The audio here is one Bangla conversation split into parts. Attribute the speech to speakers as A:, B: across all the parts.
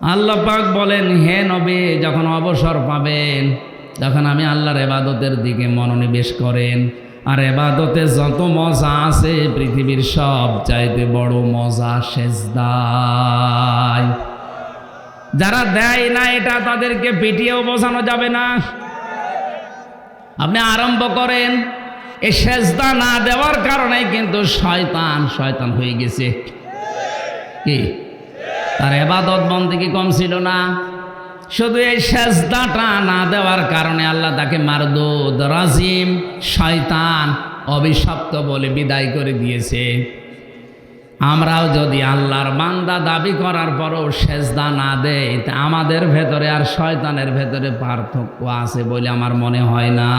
A: আল্লাহ পাক বলেন, হে নবী, যখন অবসর পাবেন, যখন আমি আল্লাহর ইবাদতের দিকে মনোনিবেশ করেন, আর ইবাদতে যত মজা আছে পৃথিবীর সব চাইতে বড় মজা সেজদায়। যারা দেয় না এটা তাদেরকে পিটিয়েও বোঝানো যাবে না। আপনি আরম্ভ করেন, এই সেজদা না দেওয়ার কারণে কিন্তু শয়তান হয়ে গেছে। কি তার ইবাদত বন্দেগী কম ছিল না, শুধু এই সেজদাটা না দেওয়ার কারণে আল্লাহ তাকে মারদুদ, রাজিম, শয়তান, অভিশপ্ত বলে বিদায় করে দিয়েছে। আমরাও যদি আল্লাহর বান্দা দাবি করার পরও সেজদা না দেই, তা আমাদের ভেতরে আর শয়তানের ভেতরে পার্থক্য আছে বলে আমার মনে হয় না।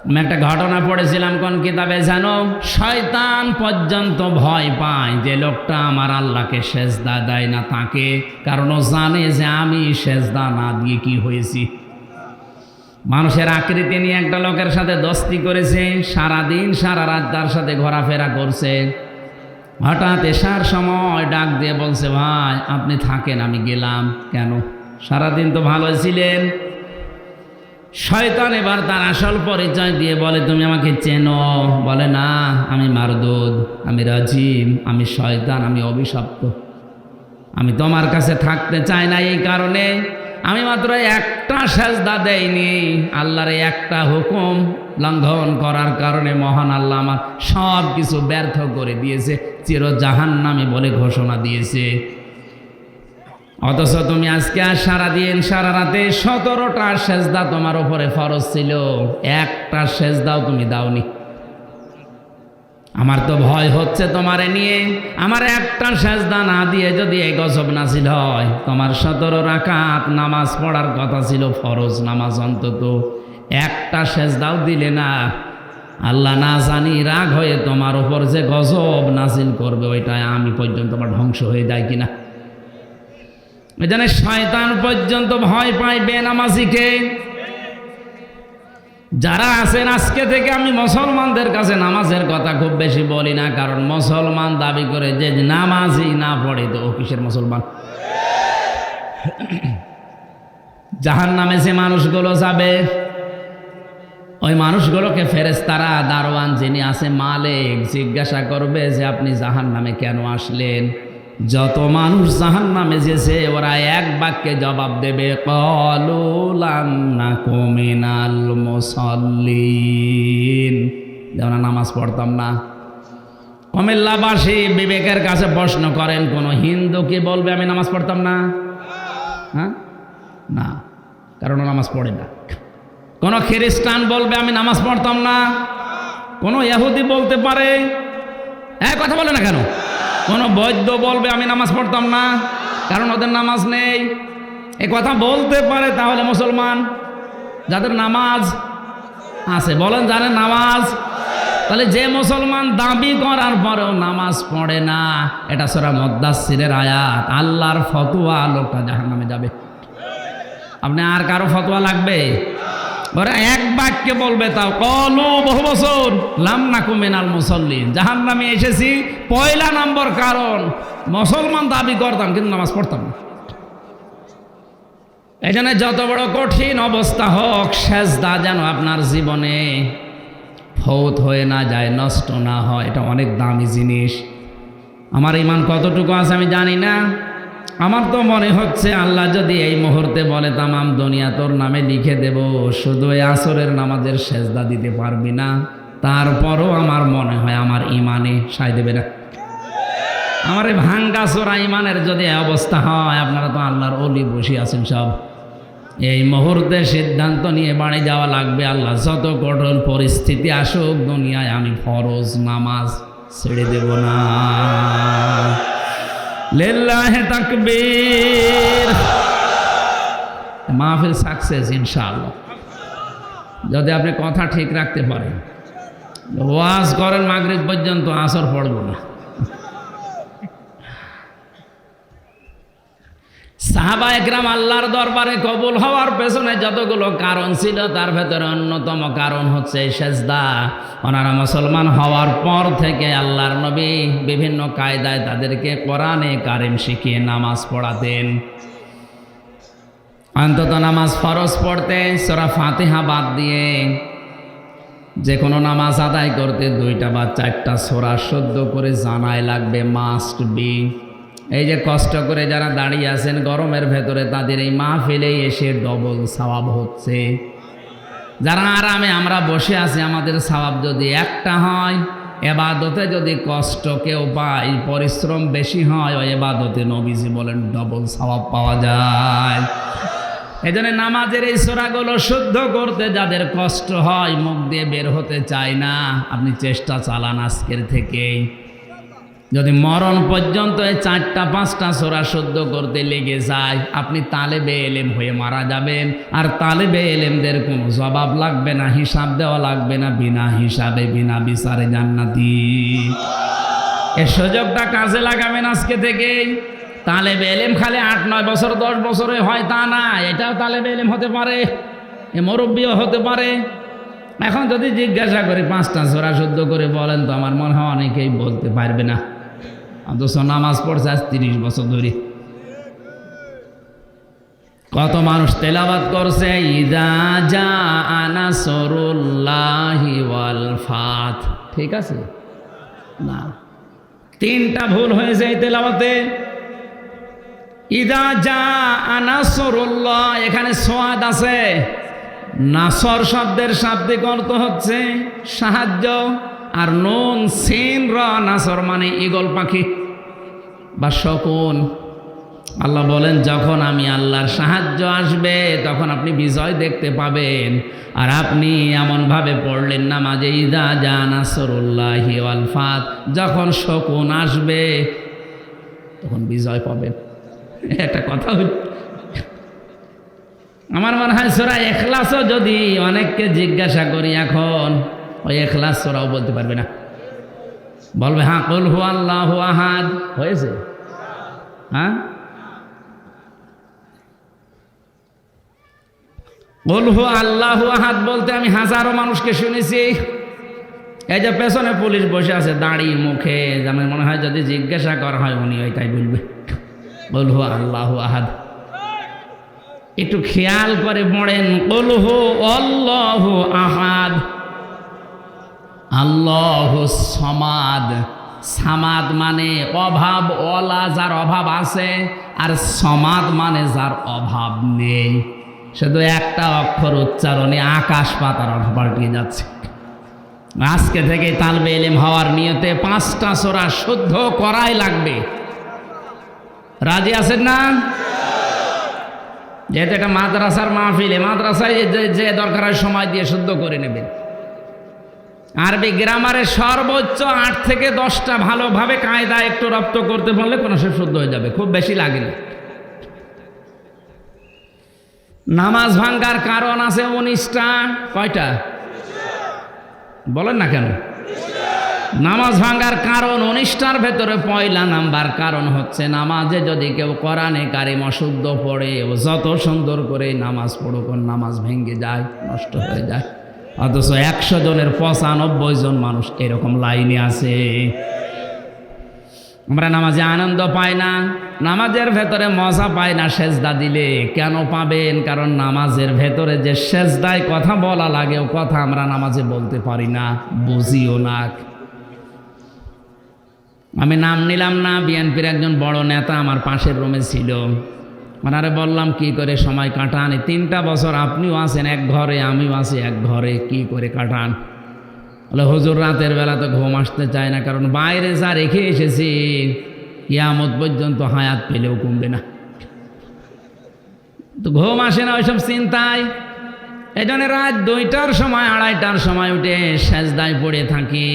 A: আমি একটা ঘটনা পড়েছিলাম কোন কিতাবে জানো, শয়তান পর্যন্ত ভয় পায় যে লোকটা আমার আল্লাহকে সেজদা দেয় না তাকে, কারণ ও জানে যে আমি সেজদা না দিয়ে কি হয়েছি। মানুষের আকৃতি নিয়ে একটা লোকের সাথে দোস্তি করেছে, সারাদিন সারা রাত তার সাথে ঘোরাফেরা করছে। হঠাৎ এসার সময় ডাক দিয়ে বলছে, ভাই আপনি থাকেন, আমি গেলাম। কেন? সারাদিন তো ভালো ছিলেন। শয়তান এবার তার আসল পরিচয় দিয়ে বলে, তুমি আমাকে চেনো? বলে, না, আমি মারদুদ, আমি রাজিম, আমি শয়তান, আমি অভিশপ্ত। আমি তোমার কাছে থাকতে চাই না, এই কারণে আমি মাত্র একটা সেজদা দেইনি। আল্লাহর একটা হুকুম লঙ্ঘন করার কারণে মহান আল্লাহ আমার সব কিছু ব্যর্থ করে দিয়েছে, চির জাহান্নামী বলে ঘোষণা দিয়েছে। অথচ তুমি আজকে আর সারাদিন সারা রাতে 17টা সেজদা তোমার উপরে ফরজ ছিল, একটা সেজদাও তুমি দাওনি। আমার তো ভয় হচ্ছে তোমারে নিয়ে, আমার একটা সেজদা না দিয়ে যদি এই গজব নাজিল হয়, তোমার 17 রাকাত নামাজ পড়ার কথা ছিল, ফরজ নামাজ, অন্তত একটা সেজদাও দিলে না। আল্লাহ না জানি রাগ হয়ে তোমার উপর যে গজব নাজিল করবে, ওইটা আমি পর্যন্ত আমার ধ্বংস হয়ে যায় কিনা। এজন্য শয়তান পর্যন্ত ভয় পায় বেনামাজিকে। যারা আছেন, আজকে থেকে আমি মুসলমানদের কাছে নামাজের কথা খুব বেশি বলি না, কারণ মুসলমান দাবি করে যে নামাজই না পড়ে তো ও কিসের মুসলমান? জাহান্নামে যে মানুষগুলো যাবে, ওই মানুষগুলোকে ফেরেশতারা, দারওয়ান যিনি আছে মালিক, জিজ্ঞাসা করবে যে আপনি জাহান্নামে কেন আসলেন? যত মানুষ জাহান্নামে যেছে ওরা এক বাক্যে জবাব দেবে, ক্বালু লাম নাকু মিনাল মুসাল্লিন, যেমন নামাজ পড়তাম না। কুমিল্লাবাসী বিবেকের কাছে প্রশ্ন করেন, কোন হিন্দু কি বলবে আমি নামাজ পড়তাম না? হ্যাঁ, না, কারণ নামাজ পড়ে না। কোন খ্রিস্টান বলবে আমি নামাজ পড়তাম না? কোন ইহুদি বলতে পারে? কথা বলে না কেন? কোন বৈদ্য বলবে আমি নামাজ পড়তাম না, কারণ ওদের নামাজ নেই? এ কথা বলতে পারে তাহলে মুসলমান। যাদের নামাজ আছে বলেন, জানেন নামাজ? তাহলে যে মুসলমান দাবি করার পরেও নামাজ পড়ে না, এটা সূরা মুদ্দাসসিরের আয়াত, আল্লাহর ফতোয়া, লোকটা জাহান্নামে যাবে। আপনি আর কারো ফতোয়া লাগবে? ওরা এক বাক্যে বলবে, তাও কলু বহু বছর লাম নাকু মিনাল মুসাল্লিন, জাহান্নামে এসেছি পয়লা নম্বর কারণ মুসলমান দাবি করতাম কিন্তু নামাজ পড়তাম না। এই জন্য যত বড় কঠিন অবস্থা হোক, সেজদা যেন আপনার জীবনে ফৌত হয়ে না যায়, নষ্ট না হয়। এটা অনেক দামি জিনিস। আমার ঈমান কতটুকু আছে আমি জানি না। আমার তো মনে হচ্ছে আল্লাহ যদি এই মুহূর্তে বলে তামাম দুনিয়া তোর নামে লিখে দেব, শুধু এই আসরের নামাজের সেজদা দিতে পারবি না, তারপরও আমার মনে হয় আমার ঈমানে সায় দেবে না। আমার এই ভাঙ্গা চোরা ঈমানের যদি অবস্থা হয়, আপনারা তো আল্লাহর ওলি বসে আছেন সব, এই মুহূর্তে সিদ্ধান্ত নিয়ে বাড়ি যাওয়া লাগবে। আল্লাহ যত কঠোর পরিস্থিতি আসুক দুনিয়ায়, আমি ফরজ নামাজ ছেড়ে দেব না। লিল্লাহি তাকবীর। মাহফিল সাকসেস ইনশাআল্লাহ, যদি আপনি কথা ঠিক রাখতে পারেন। ওয়াজ করেন মাগরিব পর্যন্ত, আসর পড়ব না। সাহাবা একরাম আল্লাহর দরবারে কবুল হওয়ার পেছনে যতগুলো কারণ ছিল তার ভেতরে অন্যতম কারণ হচ্ছে সেজদা। ওনারা মুসলমান হওয়ার পর থেকে আল্লাহর নবী বিভিন্ন কায়দায় তাদেরকে কোরআনে কারিম শিখিয়ে নামাজ পড়াতেন। অন্তত নামাজ ফরজ পড়তে সূরা ফাতিহা বাদ দিয়ে যে কোনো নামাজ আদায় করতে 2টা বা 4টা সূরা শুদ্ধ করে জানাই লাগবে, মাস্ট বি। এই যে কষ্ট করে যারা দাঁড়িয়ে আছেন গরমের ভেতরে, তাদের এই মাহফিলে এসে ডবল সওয়াব হচ্ছে। যারা আরামে আমরা বসে আছি, আমাদের সওয়াব যদি একটা হয়, এবাদতে যদি কষ্ট কেউ পায়, পরিশ্রম বেশি হয়, ওই এবাদতে নবীজি বলেন ডবল সওয়াব পাওয়া যায়। এই জন্য নামাজের এই সূরাগুলো শুদ্ধ করতে যাদের কষ্ট হয়, মুখ দিয়ে বের হতে চায় না, আপনি চেষ্টা চালান আজকের থেকেই। যদি মরণ পর্যন্ত 4টা 5টা সূরা শুদ্ধ করতে লেগে যায়, আপনি তালেবে এলেম হয়ে মারা যাবেন। আর তালেবে এলেমদের কোনো জবাব লাগবে না, হিসাব দেওয়া লাগবে না, বিনা হিসাবে বিনা বিচারে জান্নাতি। এই সুযোগটা কাজে লাগাবেন আজকে থেকেই। তালেবে এলেম খালি 8-9 বছর 10 বছরে হয় তা না, এটাও তালেবে এলেম হতে পারে, এ মুরব্বিও হতে পারে। এখন যদি জিজ্ঞাসা করি 5টা সূরা শুদ্ধ করে বলেন, তো আমার মনে হয় অনেকেই বলতে পারবে না। অথচ নামাজ পড়ছে আজ 30 বছর ধরে। কত মানুষ তেলাওয়াত করছে ইযা জাআ নাসরুল্লাহি ওয়াল ফাত, ঠিক আছে না? 3টা ভুল হয়েছে এই তেলাওয়াতে। ইযা জাআ নাসরুল্লাহ, এখানে সোয়াদ আছে। নাসর শব্দের শাব্দিক অর্থ হচ্ছে সাহায্য, আর নুন সিন র নাসর মানে ঈগল পাখি বা শকুন। আল্লাহ বলেন যখন আমি আল্লাহর সাহায্য আসবে তখন আপনি বিজয় দেখতে পাবেন। আর আপনি এমনভাবে পড়লেন নামাজে ইযা জাআ নাসরুল্লাহি ওয়াল ফাত, যখন শকুন আসবে তখন বিজয় পাবেন। একটা কথা হইল। আমার মনে হয় সূরা ইখলাসও যদি অনেককে জিজ্ঞাসা করি এখন, ওই ইখলাস সূরাও বলতে পারবে না। বলবে হ্যাঁ কুল হুয়াল্লাহু আহাদ হয়েছে। হ্যাঁ কুল হুয়াল্লাহু আহাদ বলতে আমি হাজারো মানুষকে শুনেছি। এই যে পেছনে পুলিশ বসে আছে দাড়ি মুখে, আমার মনে হয় যদি জিজ্ঞাসা করা হয় উনি ওইটাই বলবে, কুল হুয়াল্লাহু আহাদ। একটু খেয়াল করে পড়েন, কুল হুয়াল্লাহু আহাদ, আল্লাহু সামাদ। সামাদ মানে অভাব ওয়ালা, যার অভাব আছে, আর সমাদ মানে যার অভাব নেই। শুধু একটা অক্ষর উচ্চারণে আকাশ পাতার অর্থ পাল্টিয়ে যাচ্ছে। আজকে থেকে তালবে ইলম হওয়ার নিয়তে 5টা সূরা শুদ্ধ করাই লাগবে। রাজি আছেন না? যেহেতু এটা মাদ্রাসার মাহফিলে, মাদ্রাসায় যে দরকার হয় সময় দিয়ে শুদ্ধ করে নেবেন। আরবি গ্রামারের সর্বোচ্চ 8 থেকে 10টা ভালোভাবে কায়দা একটু রপ্ত করতে পারলে কোনো সে শুদ্ধ হয়ে যাবে, খুব বেশি লাগে না। নামাজ ভাঙ্গার কারণ আছে 19টা। কয়টা বলেন না কেন? নামাজ ভাঙ্গার কারণ 19টার ভেতরে পয়লা নাম্বার কারণ হচ্ছে নামাজে যদি কেউ কোরআনে কারিম অশুদ্ধ পড়ে, ও যত সুন্দর করে নামাজ পড়ুক, নামাজ ভেঙে যায়, নষ্ট হয়ে যায়। অথচ 100 জনের 95 জন মানুষ এরকম লাইনে আছে। আমরা নামাজে আনন্দ পাই না, নামাজের ভেতরে মজা পাই না সেজদা দিলে। কেন পাবেন? কারণ নামাজের ভেতরে যে সেজদায় কথা বলা লাগে, ও কথা আমরা নামাজে বলতে পারি না, বুঝিও না। আমি নাম নিলাম না, বিএনপির একজন বড় নেতা আমার পাশের রুমে ছিল। ওনারে বললাম কি করে সময় কাটান? 3টা বছর আপনিও আছেন এক ঘরে, আমিও আছি এক ঘরে, কি করে কাটান? বলে হুজুর রাতের বেলা তো ঘুম আসতে চায় না, কারণ বাইরে যা রেখে এসেছি কিয়ামত পর্যন্ত হায়াত পেলেও কমবে না। তো ঘুম আসে না ওইসব চিন্তায়। এই জন্য রাত 2টার সময় 2:30টার সময় উঠে সেজদায় পড়ে থাকি।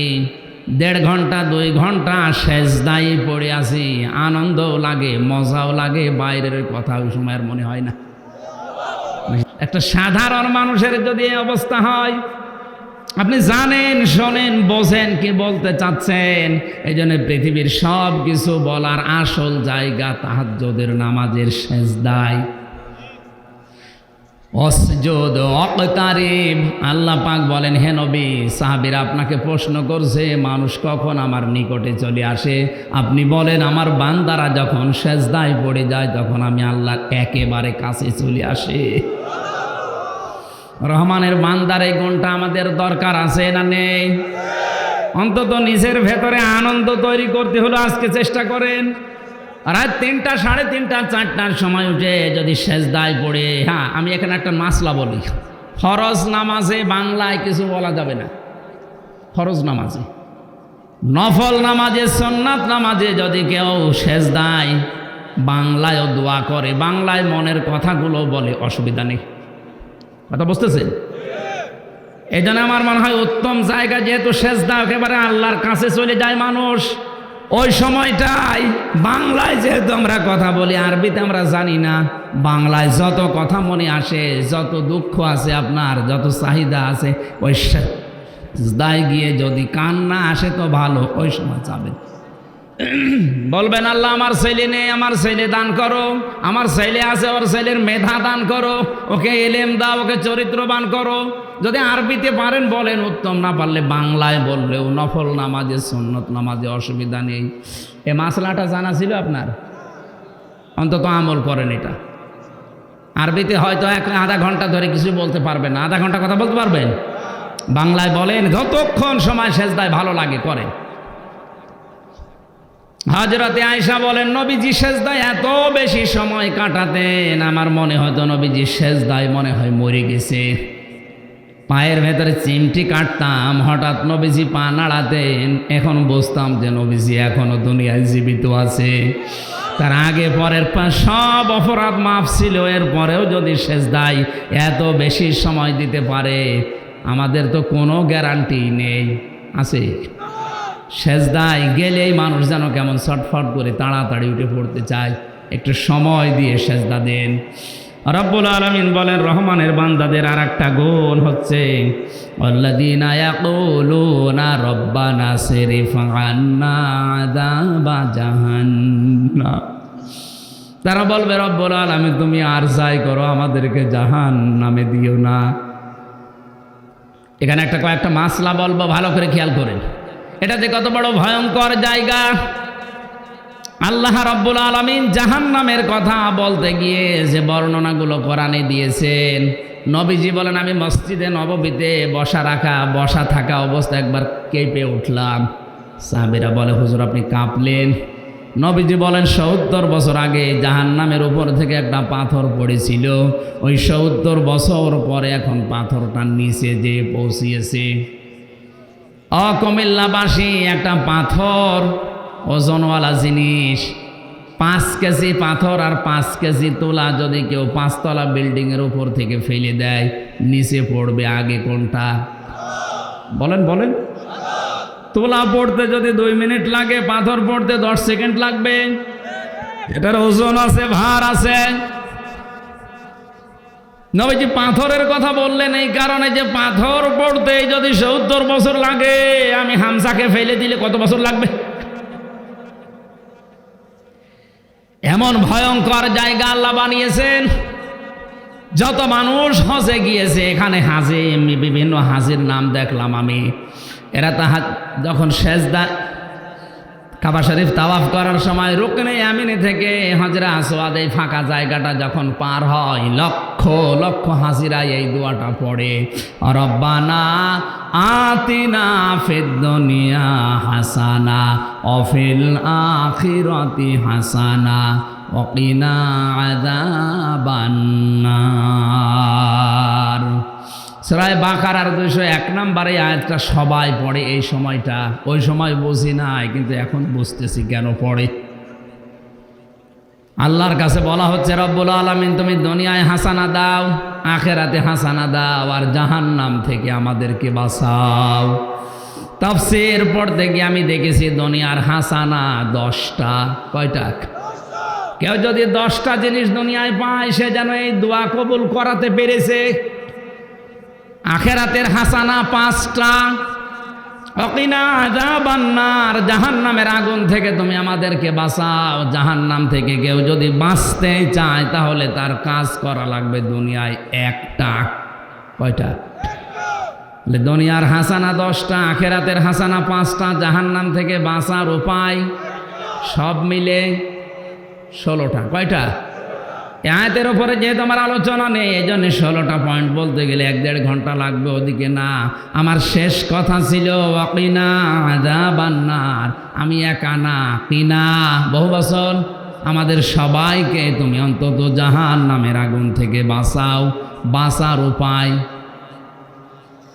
A: 1.5 ঘন্টা 2 ঘন্টা সেজদায় পড়ে আসি। আনন্দও লাগে, মজাও লাগে, বাইরের কথা ওই সময় আর মনে হয় না। একটা সাধারণ মানুষের যদি এই অবস্থা হয়, আপনি জানেন, শোনেন, বোঝেন কি বলতে চাচ্ছেন। এই জন্য পৃথিবীর সব কিছু বলার আসল জায়গা তাহাজ্জুদের নামাজের সেজদায়। অসজুদ ওয়াকতারিব, আল্লাহ পাক বলেন, হে নবী, সাহাবীরা আপনাকে প্রশ্ন করছে মানুষ কখন আমার নিকটে চলে আসে। আপনি বলেন আমার বান্দারা যখন সেজদায় পড়ে যায় তখন আমি আল্লাহ একেবারে কাছে চলে আসে। রহমানের বান্দার এই গুণটা আমাদের দরকার আছে না নেই? অন্তত নিজের ভেতরে আনন্দ তৈরি করতে হলো আজকে চেষ্টা করেন। রাত ৩টা, ৩:৩০, ৪টার সময় উঠে যদি সেজদায় পড়ে, হ্যাঁ আমি এখানে একটা মাসলা বলি, ফরজ নামাজে বাংলায় কিছু বলা যাবে না। ফরজ নামাজে, নফল নামাজে, সুন্নাত নামাজে যদি কেউ সেজদায় বাংলায়ও দোয়া করে, বাংলায় মনের কথাগুলো বলে, অসুবিধা নেই। কথা বুঝতেছেন? এই জন্য আমার মনে হয় উত্তম জায়গা, যেহেতু সেজদা একেবারে আল্লাহর কাছে চলে যায় মানুষ, ওই সময়টাই বাংলায় যেহেতু আমরা কথা বলি, আরবিতে আমরা জানি না, বাংলায় যত কথা মনে আসে, যত দুঃখ আছে আপনার, যত চাহিদা আছে, ওই সেজদায় গিয়ে যদি কান্না আসে তো ভালো, ওই সময় যাবেন, বলবেন আল্লাহ আমার ছেলে নেই, আমার ছেলে দান করো, আমার ছেলে আছে, ওর ছেলের মেধা দান করো, ওকে এলেম দাও, ওকে চরিত্রবান করো। যদি আরবিতে পারেন বলেন, উত্তম না পারলে বাংলায় বললেও নফল নামাজে, সুন্নত নামাজে অসুবিধা নেই। এ মাসলাটা জানা ছিল আপনার? অন্তত আমল করেন এটা। আরবিতে হয়তো আধা ঘন্টা ধরে কিছু বলতে পারবেন না, আধা ঘন্টা কথা বলতে পারবেন, বাংলায় বলেন, যতক্ষণ সময় সেজদায় ভালো লাগে করেন। হযরতে আয়েশা বলেন, নবীজি সেজদায় এত বেশি সময় কাটাতেন, আমার মনে হতো নবীজি সেজদায় মনে হয় মরে গেছে। পায়ের ভেতরে চিমটি কাটতাম, হঠাৎ নবীজি পা নাড়াতেন, এখন বুঝতাম যে নবীজি এখনো দুনিয়ায় জীবিত আছে। তার আগে পরের সব অপরাধ মাফ ছিল, এরপরেও যদি সেজদায় এত বেশি সময় দিতে পারে, আমাদের তো কোনো গ্যারান্টি নেই, আছে? সেজদায় গেলেই মানুষ যেন কেমন ছটফট করে তাড়াতাড়ি উঠে পড়তে চায়। একটু সময় দিয়ে সেজদা দেন। রব্বুল আলামিন বলেন, রহমানের বান্দাদের আর একটা গুণ হচ্ছে, আল্লাযীনা ইয়াকুলুনা রব্বানা সিরিফ আন্না আযাবা জাহান্নাম। তারা বলবে, রব্বুল আলামিন তুমি আর যাই করো, আমাদেরকে জাহান্নামে দিও না। এখানে কয়েকটা মাসলা বলবো, ভালো করে খেয়াল করেন। এটা যে কত বড় ভয়ঙ্কর জায়গা। আল্লাহ রাব্বুল আলামিন জাহান্নামের কথা বলতে গিয়ে যে বর্ণনাগুলো কোরআনে দিয়েছেন, নবীজি বলেন, আমি মসজিদে নববীতে বসা থাকা অবস্থা একবার কেঁপে উঠলাম। সাহাবীরা বলে, হুজুর আপনি কাঁপলেন? নবীজি বলেন, ৭০ বছর আগে জাহান্নামের উপর থেকে একটা পাথর পড়েছিল, ওই ৭০ বছর পরে এখন পাথরটা নিচে যে পৌঁছিয়েছে। কুমিল্লাবাসী, একটা পাথর ওজনওয়ালা জিনিস, 5 কেজি পাথর আর 5 কেজি তোলা যদি কেউ 5 তলা বিল্ডিংয়ের উপর থেকে ফেলে দেয়, নিচে পড়বে আগে কোনটা? বলেন বলেন। তোলা পড়তে যদি 2 মিনিট লাগে, পাথর পড়তে 10 সেকেন্ড লাগবে। এটার ওজন আছে, ভার আছে। নবীজি পাথরের কথা বললেন এই কারণে যে পাথর পড়তে যদি ৭০ বছর লাগে, আমি হামজাকে ফেলে দিলে কত বছর লাগবে? এমন ভয়ঙ্কর জায়গা আল্লাহ বানিয়েছেন। যত মানুষ হজে গিয়েছে, এখানে হাজে বিভিন্ন হাজির নাম দেখলাম আমি, এরা যখন সেজদা কাবা শরীফ তাওয়াফ করার সময় রুকনে ইয়ামিনী থেকে হজরে আসওয়াদ এই ফাঁকা জায়গাটা যখন পার হয়, লক্ষ লক্ষ হাজিরা এই দোয়াটা পড়ে, রব্বানা আতিনা ফিদ দুনিয়া হাসানা ওয়া ফিল আখিরাতি হাসানা ওয়া কিনা আযাবান নার। সূরা বাকারার 201 নম্বরে আয়াতটা সবাই পড়ে এই সময়টা। ওই সময় বুঝি নাই, কিন্তু এখন বুঝতেছি কেন পড়ে। আল্লাহর কাছে বলা হচ্ছে, রব্বুল আলামিন তুমি দুনিয়ায় হাসানা দাও, আখিরাতে হাসানা দাও, আর জাহান্নাম থেকে আমাদেরকে বাঁচাও। তাফসীর পড়তে গিয়ে আমি দেখেছি দুনিয়ার হাসানা 10টা। কয়টা? কেউ যদি 10টা জিনিস দুনিয়ায় পায়, সে যেন এই দোয়া কবুল করাতে পেরেছে। আখেরাতের হাসানা 5টা। ওয়াকিনা আযাবান্নার, জাহান্নামের আগুন থেকে তুমি আমাদেরকে বাঁচাও। জাহান্নাম থেকে কেউ যদি বাঁচতে চায় তাহলে তার কাজ করা লাগবে দুনিয়ায় একটা। কয়টা? দুনিয়ার হাসানা 10টা, আখেরাতের হাসানা 5টা, জাহান্নাম থেকে বাঁচার উপায় সব মিলে 16টা। কয়টা? আয়াতের উপরে যেহেতু আমার আলোচনা নেই, এই জন্য 16টা পয়েন্ট বলতে গেলে 1-1.5 ঘন্টা লাগবে। ওদিকে না, আমার শেষ কথা ছিল ওয়াকিনা আযাবান্নার। আমি একা না, কিনা বহু বছর আমাদের সবাইকে তুমি অন্তত জাহান্নামের আগুন থেকে বাঁচাও। বাঁচার উপায়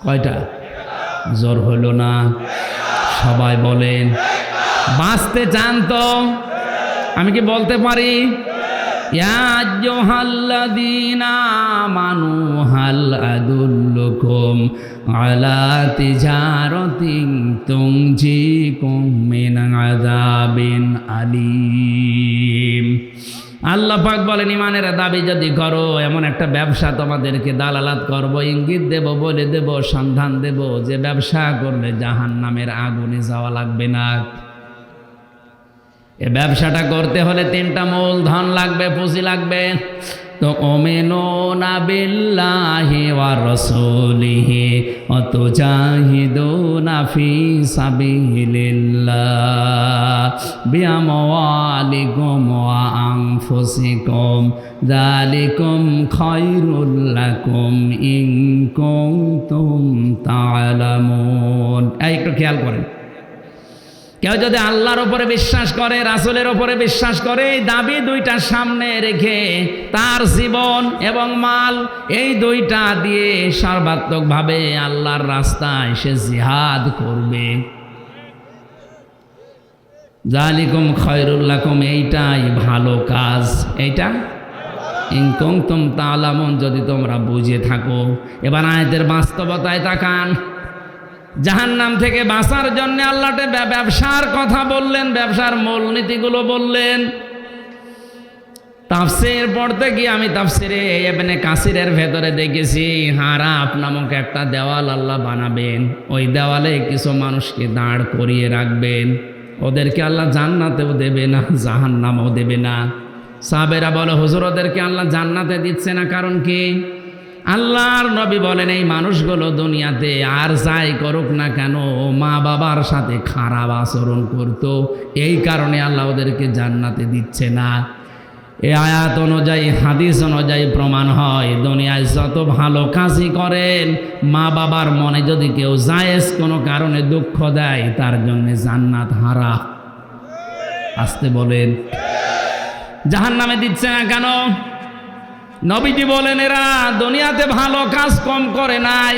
A: কয়টা? জোর হলো না, সবাই বলেন। বাঁচতে চান তো? আমি কি বলতে পারি? ইয়া আইয়ুহাল্লাযীনা আমানু হাল আদুল্লুকুম আলা তিজারাতিন তুনজিকুম মিন আযাবিন আলীম। আল্লাহ পাক বলেন, ইমানের দাবি যদি করো, এমন একটা ব্যবসা তোমাদেরকে দালালাত করব, ইঙ্গিত দেব, বলে দেব, সন্ধান দেব, যে ব্যবসা করলে জাহান্নামের আগুনে যাওয়া লাগবে না। এ ব্যবসাটা করতে হলে 3টা মূলধন লাগবে, পুঁজি লাগবে। তো তুমিনুনা বিল্লাহি ওয়া রাসূলিহি ওয়া তুজাহিদুনা ফি সাবিলিল্লাহ বিআমওয়ালিকুম ওয়া আনফুসিকুম যালিকুম খায়রুল লাকুম ইন কুনতুম তা'লামুন। একটু খেয়াল করেন, কেউ যদি আল্লাহর উপরে বিশ্বাস করে, রাসূলের উপরে বিশ্বাস করে, এই দাবি 2টা সামনে রেখে তার জীবন এবং মাল এই 2টা দিয়ে সর্বাত্মকভাবে আল্লাহর রাস্তায় সে জিহাদ করবে। যালিকুম খায়রুল লাকুম, এইটাই ভালো কাজ। এইটা ইন কুনতুম তা'লামুন, যদি তোমরা বুঝে থাকো। এবার আয়াতের বাস্তবতায় তাকান। জাহান্নাম থেকে বাঁচার জন্য আল্লাহ ব্যবসার কথা বললেন, ব্যবসার মূলনীতিগুলো বললেন। তাফসীর পড়তে গিয়ে আমি তাফসীরে ইবনে কাসিরের ভেতরে দেখেছি, হারাপ নামক একটা দেওয়াল আল্লাহ বানাবেন। ওই দেওয়ালে কিছু মানুষকে দাঁড় করিয়ে রাখবেন। ওদেরকে আল্লাহ জান্নাতেও দেবে না, জাহান্নামেও দেবে না। সাহাবেরা বলে, হুজুর ওদেরকে আল্লাহ জান্নাতে দিচ্ছে না, কারণ কি? আল্লাহর নবী বলেন, এই মানুষগুলো দুনিয়াতে আর যাই করুক না কেন, মা বাবার সাথে খারাপ আচরণ করত, এই কারণে আল্লাহ ওদেরকে জান্নাতে দিচ্ছে না। এই আয়াত অনুযায়ী, হাদিস অনুযায়ী প্রমাণ হয়, দুনিয়ায় যত ভালো কাজই করেন, মা বাবার মনে যদি কেউ জায়েজ কোনো কারণে দুঃখ দেয়, তার জন্য জান্নাত হারা। আসতে বলেন, জাহান্নামে দিচ্ছে না কেন? নবীজি বলেন, এরা দুনিয়াতে ভালো কাজ কম করে নাই।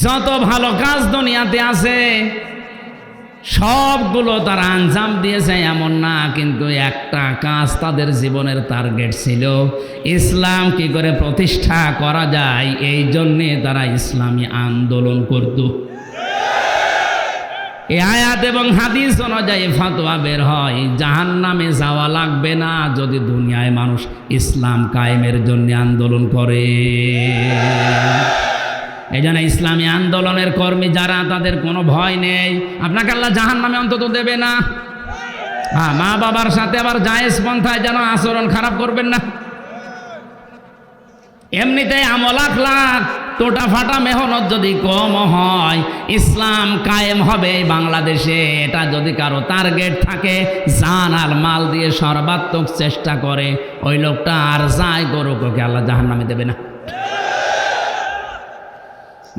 A: যত ভালো কাজ দুনিয়াতে আছে সবগুলো তারা আঞ্জাম দিয়েছে এমন না, কিন্তু একটা কাজ তাদের জীবনের টার্গেট ছিল, ইসলাম কি করে প্রতিষ্ঠা করা যায়। এই জন্যে তারা ইসলামী আন্দোলন করত। এই আয়াত এবং হাদিস অনুযায়ী ফতোয়া বের হয়, জাহান্নামে যাওয়া লাগবে না যদি দুনিয়ায় মানুষ ইসলাম কায়েমের জন্য আন্দোলন করে। এই জন্য ইসলামী আন্দোলনের কর্মী যারা, তাদের কোনো ভয় নেই। আপনাকে আল্লাহ জাহান্নামে অন্তত দেবে না। হ্যাঁ, মা বাবার সাথে আবার জায়েজ পন্থায় যেন আচরণ খারাপ করবেন না। এমনিতেই আমল আখলাক টোটা ফাটা মেহনত যদি কম হয়, ইসলাম কায়েম হবে বাংলাদেশে, এটা যদি কারো টার্গেট থাকে, জান আর মাল দিয়ে সর্বাত্মক চেষ্টা করে, ওই লোকটা আর যাই করুক, ওকে আল্লাহ জাহান্নামে দেবে না।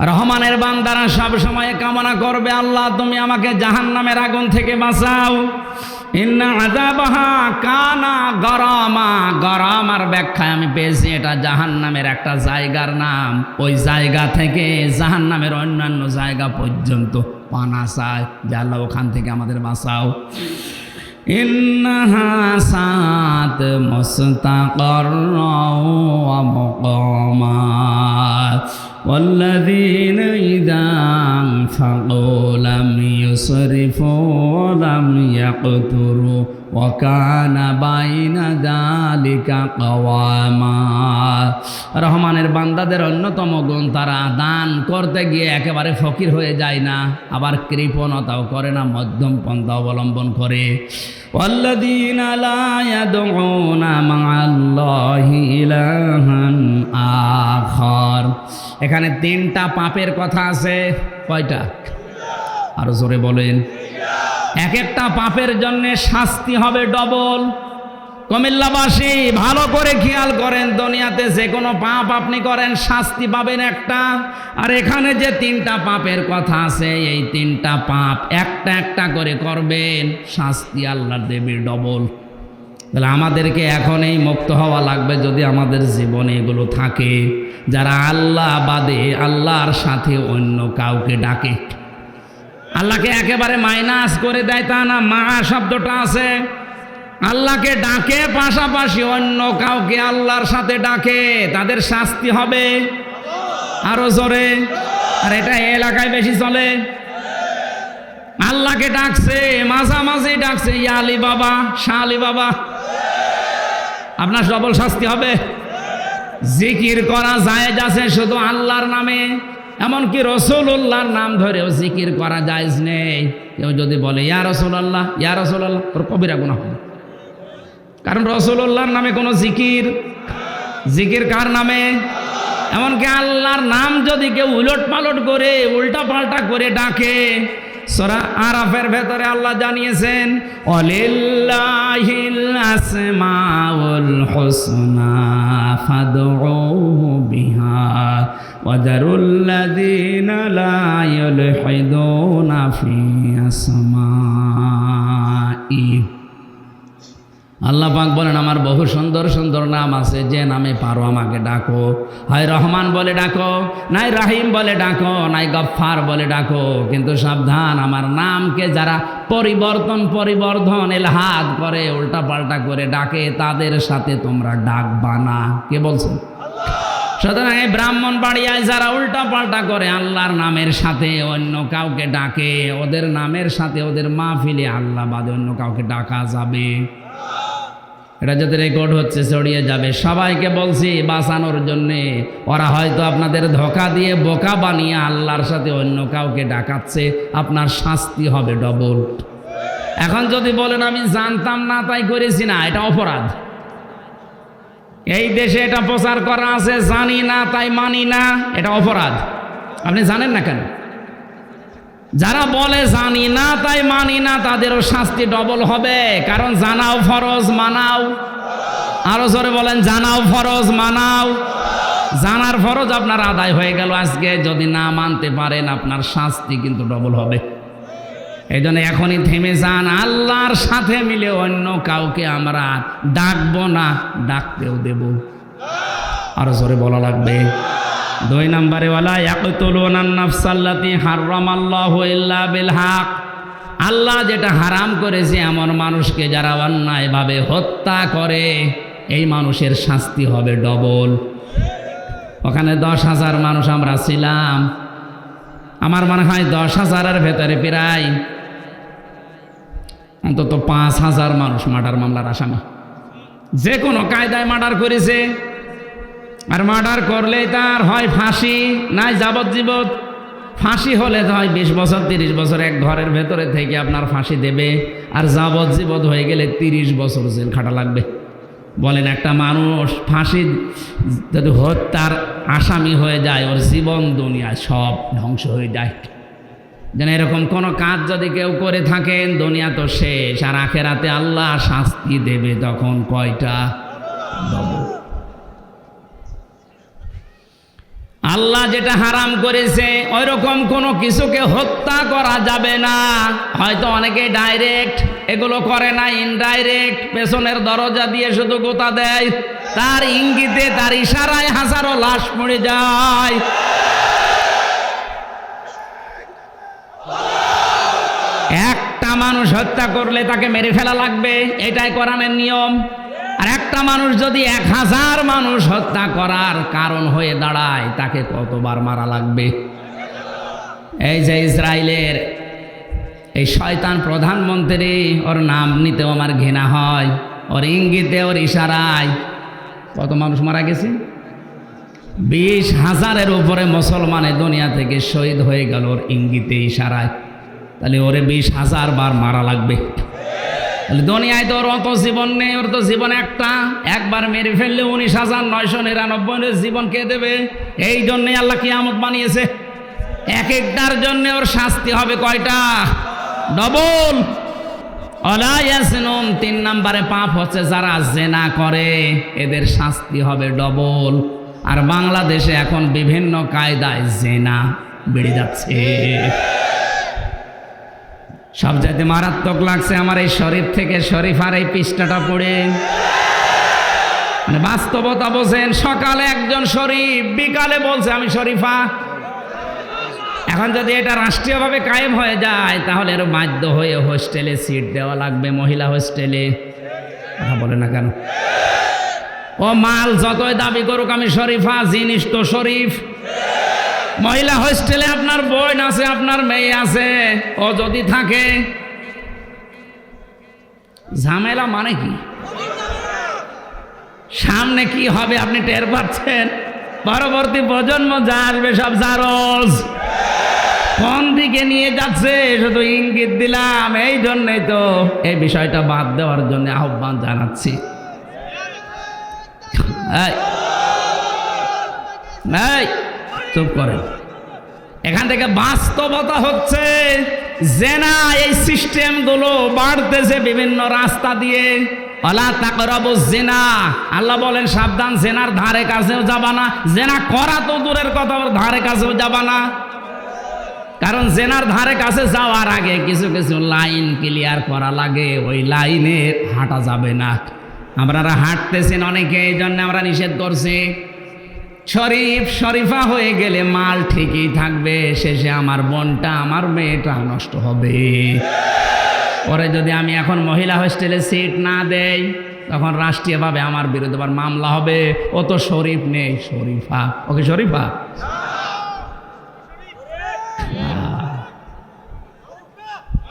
A: রহমানের বান্দারা সব সময় কামনা করবে, আল্লাহ তুমি আমাকে জাহান্নামের আগুন থেকে বাঁচাও। ইন্না আযাবাহা কানা গরামা। গরামার ব্যাখ্যায় আমি পেয়েছি, এটা জাহান্নামের একটা জায়গার নাম। ওই জায়গা থেকে জাহান্নামের অন্যান্য জায়গা পর্যন্ত পানা চায়, যে আল্লাহ ওখান থেকে আমাদের বাঁচাও। ইন্নাহা সাত মুস্তাকাররা ওয়া মুকামাত والذين إذا أنفقوا لم يسرفوا ولم يقتروا ওয়াকানা বাইনা যালিকা কাওয়ামা। রহমানের বান্দাদের অন্যতম গুণ, তারা দান করতে গিয়ে একেবারে ফকির হয়ে যায় না, আবার কৃপণতাও করে না, মধ্যম পন্থা অবলম্বন করে। ওয়াল্লাযীনা লা ইয়াদউনা মা'আল্লাহি ইলাহান আখার। এখানে 3টা পাপের কথা আছে। কয়টা? আরো জোরে বলেন। এক একটা পাপের জন্য শাস্তি হবে ডবল। কুমিল্লাবাসী ভালো করে খেয়াল করেন, দুনিয়াতে যে কোনো পাপ আপনি করেন শাস্তি পাবেন একটা, আর এখানে যে 3টা পাপের কথা আছে, এই 3টা পাপ একটা একটা করে করবেন, শাস্তি আল্লাহ দেবে ডবল। তাহলে আমাদেরকে এখনই মুক্ত হওয়া লাগবে যদি আমাদের জীবনে এগুলো থাকে। যারা আল্লাহ বাদে আল্লাহর সাথে অন্য কাউকে ডাকে, আল্লাহকে একেবারে মাইনাস করে দেয় তা না, মা শব্দটা আছে, আল্লাহকে ডাকে পাশাপাশি অন্য কাউকে আল্লাহর সাথে ডাকে, তাদের শাস্তি হবে আরো জোরে। আর এটা এলাকায় বেশি চলে। আল্লাহকে ডাকছে, মাঝামাঝি ডাকছে, ইয়া আলী বাবা, শাহ আলী বাবা, আপনার ডবল শাস্তি হবে। জিকির করা জায়েজ আছে শুধু আল্লাহর নামে, এমনকি রাসূলুল্লাহর নাম ধরেও জিকির করা জায়েজ নেই। কেউ যদি বলে ইয়া রাসূলুল্লাহ, ইয়া রাসূলুল্লাহ, ওর কবিরা গুনাহ হবে। কারণ রাসূলুল্লাহর নামে কোনো জিকির, জিকির কার নামে? এমনকি আল্লাহর নাম যদি কেউ উলট পালট করে, উল্টা পাল্টা করে ডাকে, সূরা আরাফের ভেতরে আল্লাহ জানিয়েছেন, ওয়ালিল্লাহিল আসমাউল হুসনা ফাদউহু বিহা ওয়াদারুল্লাযীনা লা ইউলহিদুনা ফি আসমাই। আল্লাহ পাক বলেন, আমার বহু সুন্দর সুন্দর নাম আছে, যে নামে পারো আমাকে ডাকো। হয় রহমান বলে ডাকো, নাই রাহিম বলে ডাকো, নাই গফফার বলে ডাকো, কিন্তু সাবধান, আমার নামকে যারা পরিবর্ধন এলহাদ করে, উল্টা পাল্টা করে ডাকে, তাদের সাথে তোমরা ডাকবা না। কে বলছেন? সুতরাং এই ব্রাহ্মণবাড়িয়ায় যারা উল্টা পাল্টা করে আল্লাহর নামের সাথে অন্য কাউকে ডাকে, ওদের নামের সাথে ওদের মাহফিলে আল্লাহ বাদে অন্য কাউকে ডাকা যাবে? এটা যদি রেকর্ড হচ্ছে ছড়িয়ে যাবে। সবাইকে বলছি বাঁচানোর জন্যে, ওরা হয়তো আপনাদের ধোঁকা দিয়ে বোকা বানিয়ে আল্লাহর সাথে অন্য কাউকে ডাকাচ্ছে, আপনার শাস্তি হবে ডবল। এখন যদি বলেন আমি জানতাম না তাই করেছি না, এটা অপরাধ। এই দেশে এটা প্রচার করা আছে, জানি না তাই মানি না, এটা অপরাধ। আপনি জানেন না কেন? যারা বলে জানি না তাই মানি না, তাদেরও শাস্তি ডবল হবে। কারণ জানাও ফরজ, মানাও আরো জোরে বলেন, জানাও ফরজ, মানাও। জানার ফরজ আপনার আদায় হয়ে গেল আজকে, যদি না মানতে পারেন আপনার শাস্তি কিন্তু ডবল হবে। এই জন্য এখনই থেমে যান, আল্লাহর সাথে মিলে অন্য কাউকে আমরা ডাকবো না, ডাকতেও দেব। আরো জোরে বলা লাগবে। 2 নম্বরে, ওয়ালা ইয়াকতুলুনান নাফসাল্লাতী হারামাল্লাহু ইল্লা বিল হক। আল্লাহ যেটা হারাম করেছে এমন মানুষকে যারা অন্যায়ভাবে হত্যা করে, এই মানুষের শাস্তি হবে ডবল। ওখানে 10,000 মানুষ আমরা ছিলাম, আমার মনে হয় 10,000-এর ভেতরে প্রায় অন্তত 5,000 মানুষ মার্ডার মামলার আসামি, যে কোনো কায়দায় মার্ডার করেছে। আর মার্ডার করলে তার হয় ফাঁসি, নাই যাবজ্জীবন। ফাঁসি হলে তো হয় 20 বছর 30 বছর এক ঘরের ভেতরে থেকে আপনার ফাঁসি দেবে, আর যাবজ্জীবন হয়ে গেলে 30 বছর জেল খাটা লাগবে। বলেন, একটা মানুষ ফাঁসি যদি হত্যার আসামি হয়ে যায়, ওর জীবন দুনিয়ায় সব ধ্বংস হয়ে যায়। যেন এরকম কোনো কাজ যদি কেউ করে থাকেন, দুনিয়া তো শেষ, আর আখেরাতে আল্লাহ শাস্তি দেবে তখন কয়টা? ডবল। আল্লাহ যেটা হারাম করেছে ওই রকম কোনো কিছুকে হত্যা করা যাবে না। হয়তো অনেকে ডাইরেক্ট এগুলো করে না, ইনডাইরেক্ট পেছনের দরজা দিয়ে শুধু গোতা দেয়, তার ইঙ্গিতে তার ইশারায় হাজারো লাশ পড়ে যায়। একটা মানুষ হত্যা করলে তাকে মেরে ফেলা লাগবে, এটাই কোরআনের নিয়ম। আর একটা মানুষ যদি 1000 মানুষ হত্যা করার কারণ হয়ে দাঁড়ায়, তাকে কতবার মারা লাগবে? এই যে ইসরায়েলের এই শয়তান প্রধানমন্ত্রী, ওর নাম নিতেও আমার ঘৃণা হয়, ওর ইঙ্গিতে ওর ইশারায় কত মানুষ মারা গেছে। 20,000-এর উপরে মুসলমান এই দুনিয়া থেকে শহীদ হয়ে গেল ওর ইঙ্গিতে ইশারায়। তাহলে ওরে 20,000 বার মারা লাগবে। তাহলে দুনিয়ায় তো ওর অত জীবন নেই, ওর তো জীবন একটা, একবার মেরে ফেললে 19,999 জীবন কে দেবে? এই জন্যে আল্লাহ কিয়ামত বানিয়েছে। এক একটার জন্য ওর শাস্তি হবে কয়টা? ডবল। ওয়ালা ইয়াসনুন, 3 নম্বরে পাপ হচ্ছে যারা জেনা করে, এদের শাস্তি হবে ডবল। আর বাংলাদেশে এখন বিভিন্ন কায়দায় জেনা বেড়ে যাচ্ছে। সবচাইতে মারাত্মক লাগছে আমার এই শরীফ থেকে শরীফার এই পৃষ্ঠাটা পড়ে। মানে বাস্তবতা বোঝেন, সকালে একজন শরীফ, বিকালে বলছে আমি শরীফা। এখন যদি এটা রাষ্ট্রীয়ভাবে কায়েম হয়ে যায় তাহলে এর বাধ্য হয়ে হোস্টেলে সিট দেওয়া লাগবে, মহিলা হোস্টেলে। কথা বলে না কেন? ও মাল যতই দাবি করুক আমি শরীফা, জিনিস তো শরীফ। মহিলা হোস্টেলে আপনার বোন আছে, আপনার মেয়ে আছে, ও যদি থাকে ঝামেলা মানে কি? সামনে কি হবে আপনি টের পাচ্ছেন? পরবর্তী প্রজন্ম যা আসবে সব জারজ। কোন দিকে নিয়ে যাচ্ছে শুধু ইঙ্গিত দিলাম। এই জন্যই তো এই বিষয়টা বাদ দেওয়ার জন্য আহ্বান জানাচ্ছি। চুপ করেন। এখান থেকে বাস্তবতা হচ্ছে জেনা, এই সিস্টেমগুলো বাড়তেছে বিভিন্ন রাস্তা দিয়ে। ওয়ালা তাকরাবুজ জিনা, আল্লাহ বলেন সাবধান, জেনার ধারে কাছেও যাবা না। জেনা করা তো দূরের কথা, ওর ধারে কাছেও যাবা না। কারণ জেনার ধারে কাছে যাওয়ার আগে কিছু কিছু লাইন ক্লিয়ার করা লাগে, ওই লাইনে হাঁটা যাবে না। আপনারা হাঁটতেছেন অনেকে, এই জন্য আমরা নিষেধ করছি। শরীফ শরীফা হয়ে গেলে মাল ঠিকই থাকবে, শেষে আমার বোনটা আমার মেয়েটা নষ্ট হবে। পরে যদি আমি এখন মহিলা হোস্টেলে সিট না দেই তখন রাষ্ট্রীয়ভাবে আমার বিরুদ্ধে আবার মামলা হবে। ও তো শরীফ নেই, শরীফা। ওকে শরীফা।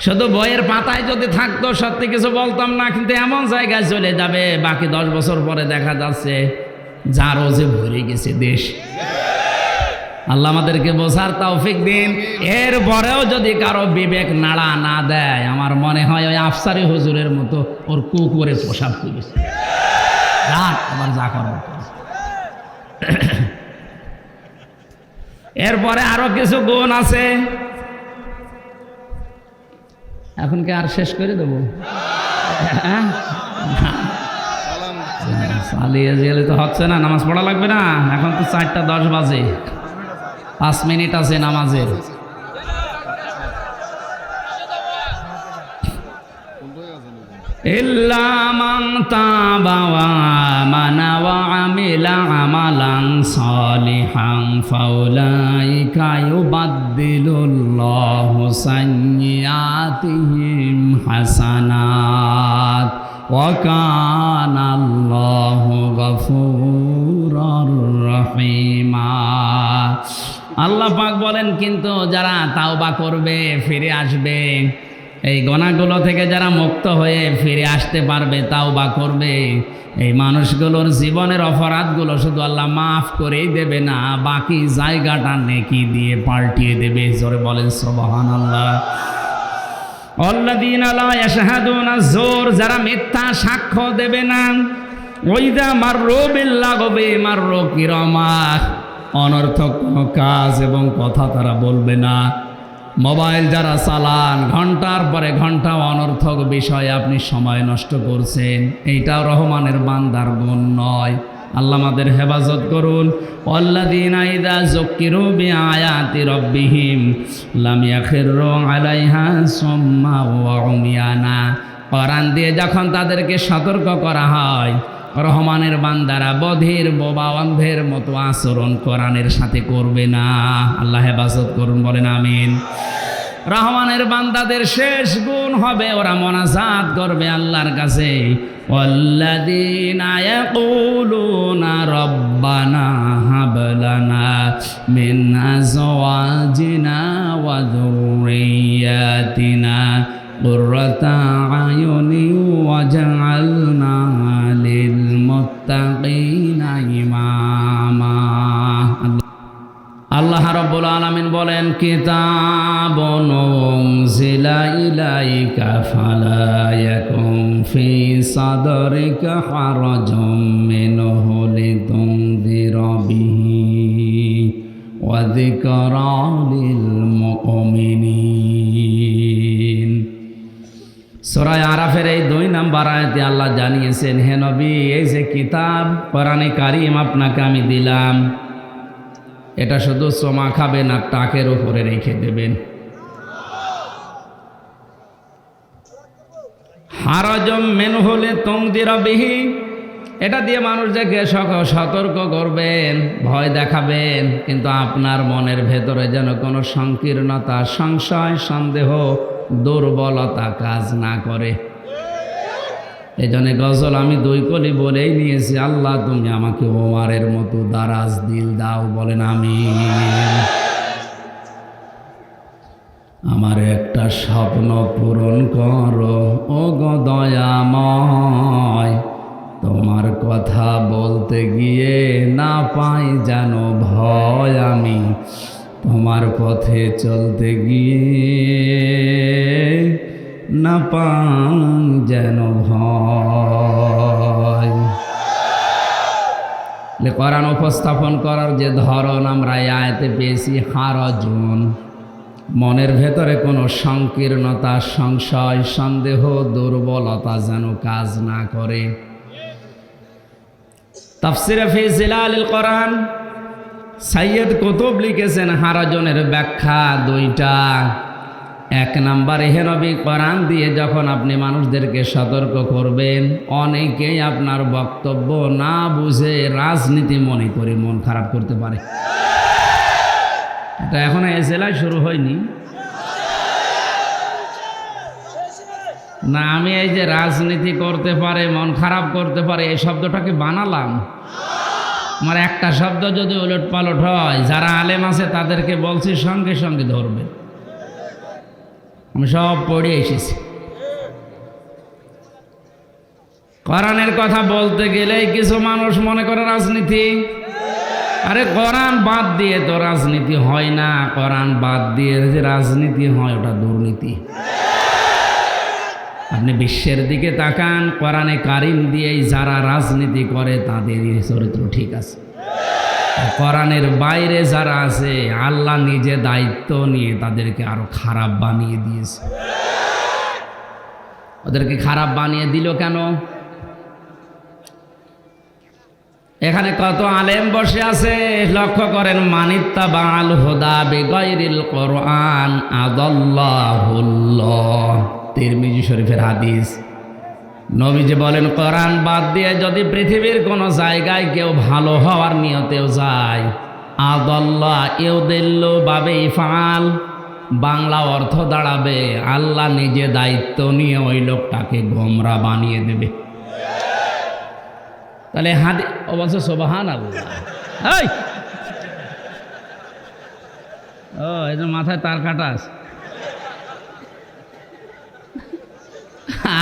A: শুধু বইয়ের পাতায় যদি থাকতো সত্যি কিছু বলতাম না, কিন্তু এমন জায়গায় চলে যাবে বাকি 10 বছর পরে দেখা যাচ্ছে যারও যে ভরে গেছে দেশ। আল্লাহ আমাদেরকে বোঝার তৌফিক দিন। এরপরেও যদি কারো বিবেক নাড়া না দেয়, আমার মনে হয় ওই আফসারি হুজুরের মতো ওর কুকুরে পোশাক খুলেছে, আবার যা করার। এরপরে আরো কিছু গুণ আছে। এখন কি আর শেষ করে দেবো? চালিয়ে গেলে তো হচ্ছে না, নামাজ পড়া লাগবে না। এখন তো 4:10 বাজে, 5 মিনিট আছে নামাজের। ইল্লা মান তাবা ওয়া আমানা ওয়া আমিলা আমালান সালিহান ফাউলাইকা ইউবাদদিলুল্লাহু সাইয়্যাতিহিম হাসানাত ওয়া কানাল্লাহু গফুরুর রহিমা। আল্লাহ পাক বলেন, কিন্তু যারা তাওবা করবে, ফিরে আসবে, এই গুনাহগুলো থেকে যারা মুক্ত হয়ে ফিরে আসতে পারবে, তাওবা করবে, এই মানুষগুলোর জীবনের অপরাধগুলো শুধু আল্লাহ মাফ করেই দেবে না, বাকি জায়গাটা নেকি দিয়ে পাল্টিয়ে দেবে। জোরে বলেন সুবহানাল্লাহ। আল্লাযীনা লা ইয়াশহাদুনা যুর, যারা মিথ্যা সাক্ষ্য দেবে না। ওয়াইদা মাররু বিল্লাগবি মাররু কিরামা, অনর্থক কোনো কাজ এবং কথা তারা বলবে না। মোবাইল যারা চালান, ঘন্টার পরে ঘন্টা অনর্থক বিষয়ে আপনি সময় নষ্ট করছেন, এইটাও রহমানের বান্দার গুণ নয়। আল্লাহ আমাদের হেফাজত করুন। আল্লাযীনা ইযা যুক্কিরু বিআয়াতি রাব্বিহিম লাম ইয়াখিরু আলাইহা সুম্মা ওয়া উমিয়ানা, কোরআন দিয়ে যখন তাদেরকে সতর্ক করা হয়, রহমানের বান্দারা বধির বোবা অন্ধের মতো আচরণ কোরআনের সাথে করবে না। আল্লাহ হেফাজত করুন, বলেন আমিন। রহমানের বান্দাদের শেষ গুণ হবে ওরা মোনাজাত করবে আল্লাহর কাছে। ওয়াল্লাযীনা ইয়াকুলুনা রব্বানা হাব লানা মিন আজওয়াজিনা ওয়া যুররিয়াতিনা কুররাতা আয়ুনি ওয়াজআলনা লিল মুত্তাকিনা ইমামা। আল্লাহ রাব্বুল আলামিন বলেন, কিতাবুন উনজিলা ইলাইকা ফালা ইয়াকুম ফি সাদরিকা হারাজুম মিনহু লিতুনযিরা বিহি ওয়া যিকরা লিল মুমিনিন। সূরা আরাফের এই 2 নম্বর আয়াতে আল্লাহ জানিয়েছেন, হে নবী, এই যে কিতাব কোরআনে কারীম আপনাকে আমি দিলাম, এটা শুধু চমা খাবেন আর টাকের উপরে রেখে দেবেন। হারাজম মিনহু লিতুনযিরা বিহি, এটা দিয়ে মানুষদেরকে সতর্ক করবেন, ভয় দেখাবেন, কিন্তু আপনার মনের ভেতরে যেন কোনো সংকীর্ণতা, সংশয়, সন্দেহ, দুর্বলতা কাজ না করে। এই জন্য গজল আমি 2 কলি বলেই নিয়েছি, আল্লাহ তুমি আমাকে ওমরের মতো দারাজ দিল দাও, বলেন আমিন। আমার একটা স্বপ্ন পূরণ করো ও গো দয়াময়, তোমার কথা বলতে গিয়ে না পাই যেন ভয়, আমি তোমার পথে চলতে গিয়ে না পাই যেন ভয়। কোরআন উপস্থাপন করার যে ধরন আমরা এই আয়াতে পেয়েছি, হারাজুন, মনের ভেতরে কোনো সংকীর্ণতা, সংশয়, সন্দেহ, দুর্বলতা যেন কাজ না করে। তাফসিরে ফি জিলালিল কোরআন সাইয়্যিদ কুতুব লিখেছেন, হারাজনের ব্যাখ্যা 2টা। 1 নম্বরে, হে নবী, কোরআন দিয়ে যখন আপনি মানুষদেরকে সতর্ক করবেন, অনেকেই আপনার বক্তব্য না বুঝে রাজনীতি মনে করে মন খারাপ করতে পারে। এটা এখনো এই জেলায় শুরু হয়নি না। আমি এই যে রাজনীতি করতে পারে, মন খারাপ করতে পারে, এই শব্দটাকে বানালাম। আমার একটা শব্দ যদি উলট পালট হয়, যারা আলেম আছে তাদেরকে বলছি সঙ্গে সঙ্গে ধরবে। আমি সব পড়ে এসেছি। কোরআনের কথা বলতে গেলেই কিছু মানুষ মনে করে রাজনীতি। আরে কোরআন বাদ দিয়ে তো রাজনীতি হয় না, কোরআন বাদ দিয়ে যে রাজনীতি হয় ওটা দুর্নীতি। আপনি বিশ্বের দিকে তাকান, কোরআনে কারীম দিয়েই যারা রাজনীতি করে তাদের চরিত্র ঠিক আছে। কোরআনের বাইরে যারা আছে, আল্লাহ নিজে দায়িত্ব নিয়ে তাদেরকে আরো খারাপ বানিয়ে দিয়েছে। ওদেরকে খারাপ বানিয়ে দিল কেন? এখানে কত আলেম বসে আছে, লক্ষ্য করেন, মানিত্তাবাল হুদা বিগাইরিল কোরআন আদাল্লাহুল্লাহ। তিরমিজি শরীফের হাদিস। নবীজি বলেন, কোরআন বাদ দিয়ে যদি পৃথিবীর কোনো জায়গায় কেউ ভালো হওয়ার নিয়তেও যায়, আদাল্লাহ ইউদিল্লু বাবে ইফআল, বাংলা অর্থ দাঁড়াবে আল্লাহ নিজে দায়িত্ব নিয়ে ওই লোকটাকে গোমরা বানিয়ে দেবে। তাহলে হাদি ও বলছে সুবহানাল্লাহ। এই ও এদের মাথায় তার কাটা আছে।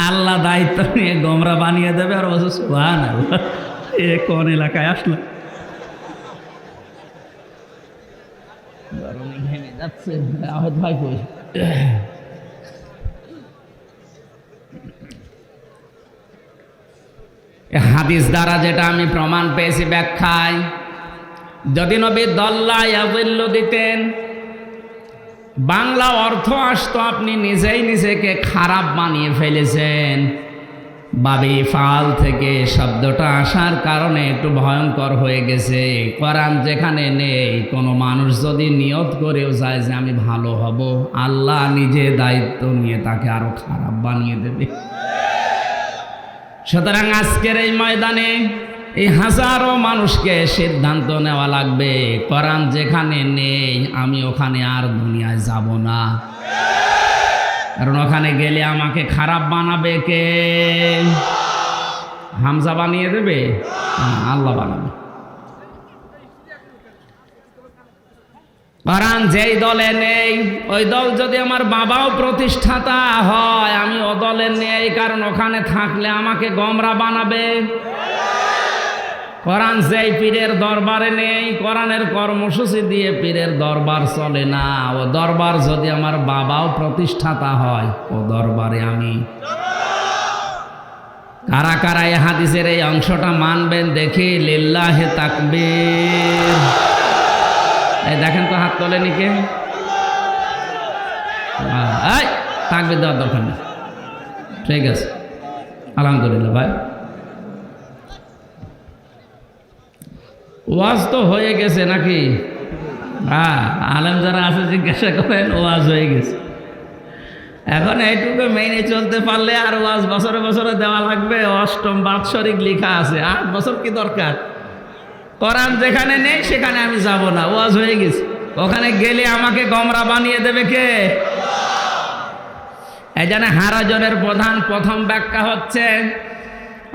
A: আল্লাহ দায়িত্ব নিয়ে গোমরা বানিয়ে দেবে, আর বলছে সুবহানাল্লাহ। এ কোন এলাকায় আসলো? গরমে ঘেমে যাচ্ছে। আহত ভাই কই? হাদিস দ্বারা যেটা আমি প্রমাণ পেয়েছি ব্যাখ্যায়, যদি নবী দল্লা ইয়াযিল্লু দিতেন, বাংলা অর্থ আসতো আপনি নিজেই নিজেকে খারাপ বানিয়ে ফেলেছেন। বাবে ফাল থেকে শব্দটা আসার কারণে একটু ভয়ঙ্কর হয়ে গেছে। কোরআন যেখানে নেই, কোনো মানুষ যদি নিয়ত করেও যায় যে আমি ভালো হব, আল্লাহ নিজে দায়িত্ব নিয়ে তাকে আরো খারাপ বানিয়ে দেবে। সুতরাং আজকের এই ময়দানে এই হাজারো মানুষকে সিদ্ধান্ত নেওয়া লাগবে, কোরআন যেখানে নেই আমি ওখানে আর দুনিয়ায় যাব না। কারণ ওখানে গেলে আমাকে খারাপ বানাবে কে? হামজা বানিয়ে দেবে? আল্লাহ বানাবে। কোরআন যেই দলে নেই, ওই দল যদি আমার বাবাও প্রতিষ্ঠাতা হয়, আমি ও দলে নেই, কারণ ওখানে থাকলে আমাকে গোমরা বানাবে। কোরআন যেই পীরের দরবারে নেই, কোরআনের কর্মসূচি দিয়ে পীরের দরবার চলে না, ও দরবার যদি আমার বাবাও প্রতিষ্ঠাতা হয়, ও দরবারে আমি। কারা কারা এই হাদিসের এই অংশটা মানবেন দেখি? লিল্লাহে তাকবীর। এই দেখেন তো, হাত তোলেনি কে? এই তাকবীর দেওয়ার দরকার নেই। ঠিক আছে, আলহামদুলিল্লাহ। ভাই ওয়াজ তো হয়ে গেছে নাকি? হ্যাঁ, আলেম যারা আছে জিজ্ঞাসা করেন, ওয়াজ হয়ে গেছে। এখন এইটুকু মেনে চলতে পারলে আর ওয়াজ বছরে বছরে দেওয়া লাগবে? অষ্টম বাৎসরিক লেখা আছে, 8 বছর কি দরকার? কোরআন যেখানে নেই সেখানে আমি যাব না, ওয়াজ হয়ে গেছে। ওখানে গেলে আমাকে গোমরা বানিয়ে দেবে কে? এই জন্য হারাজনের প্রথম ব্যাখ্যা হচ্ছে,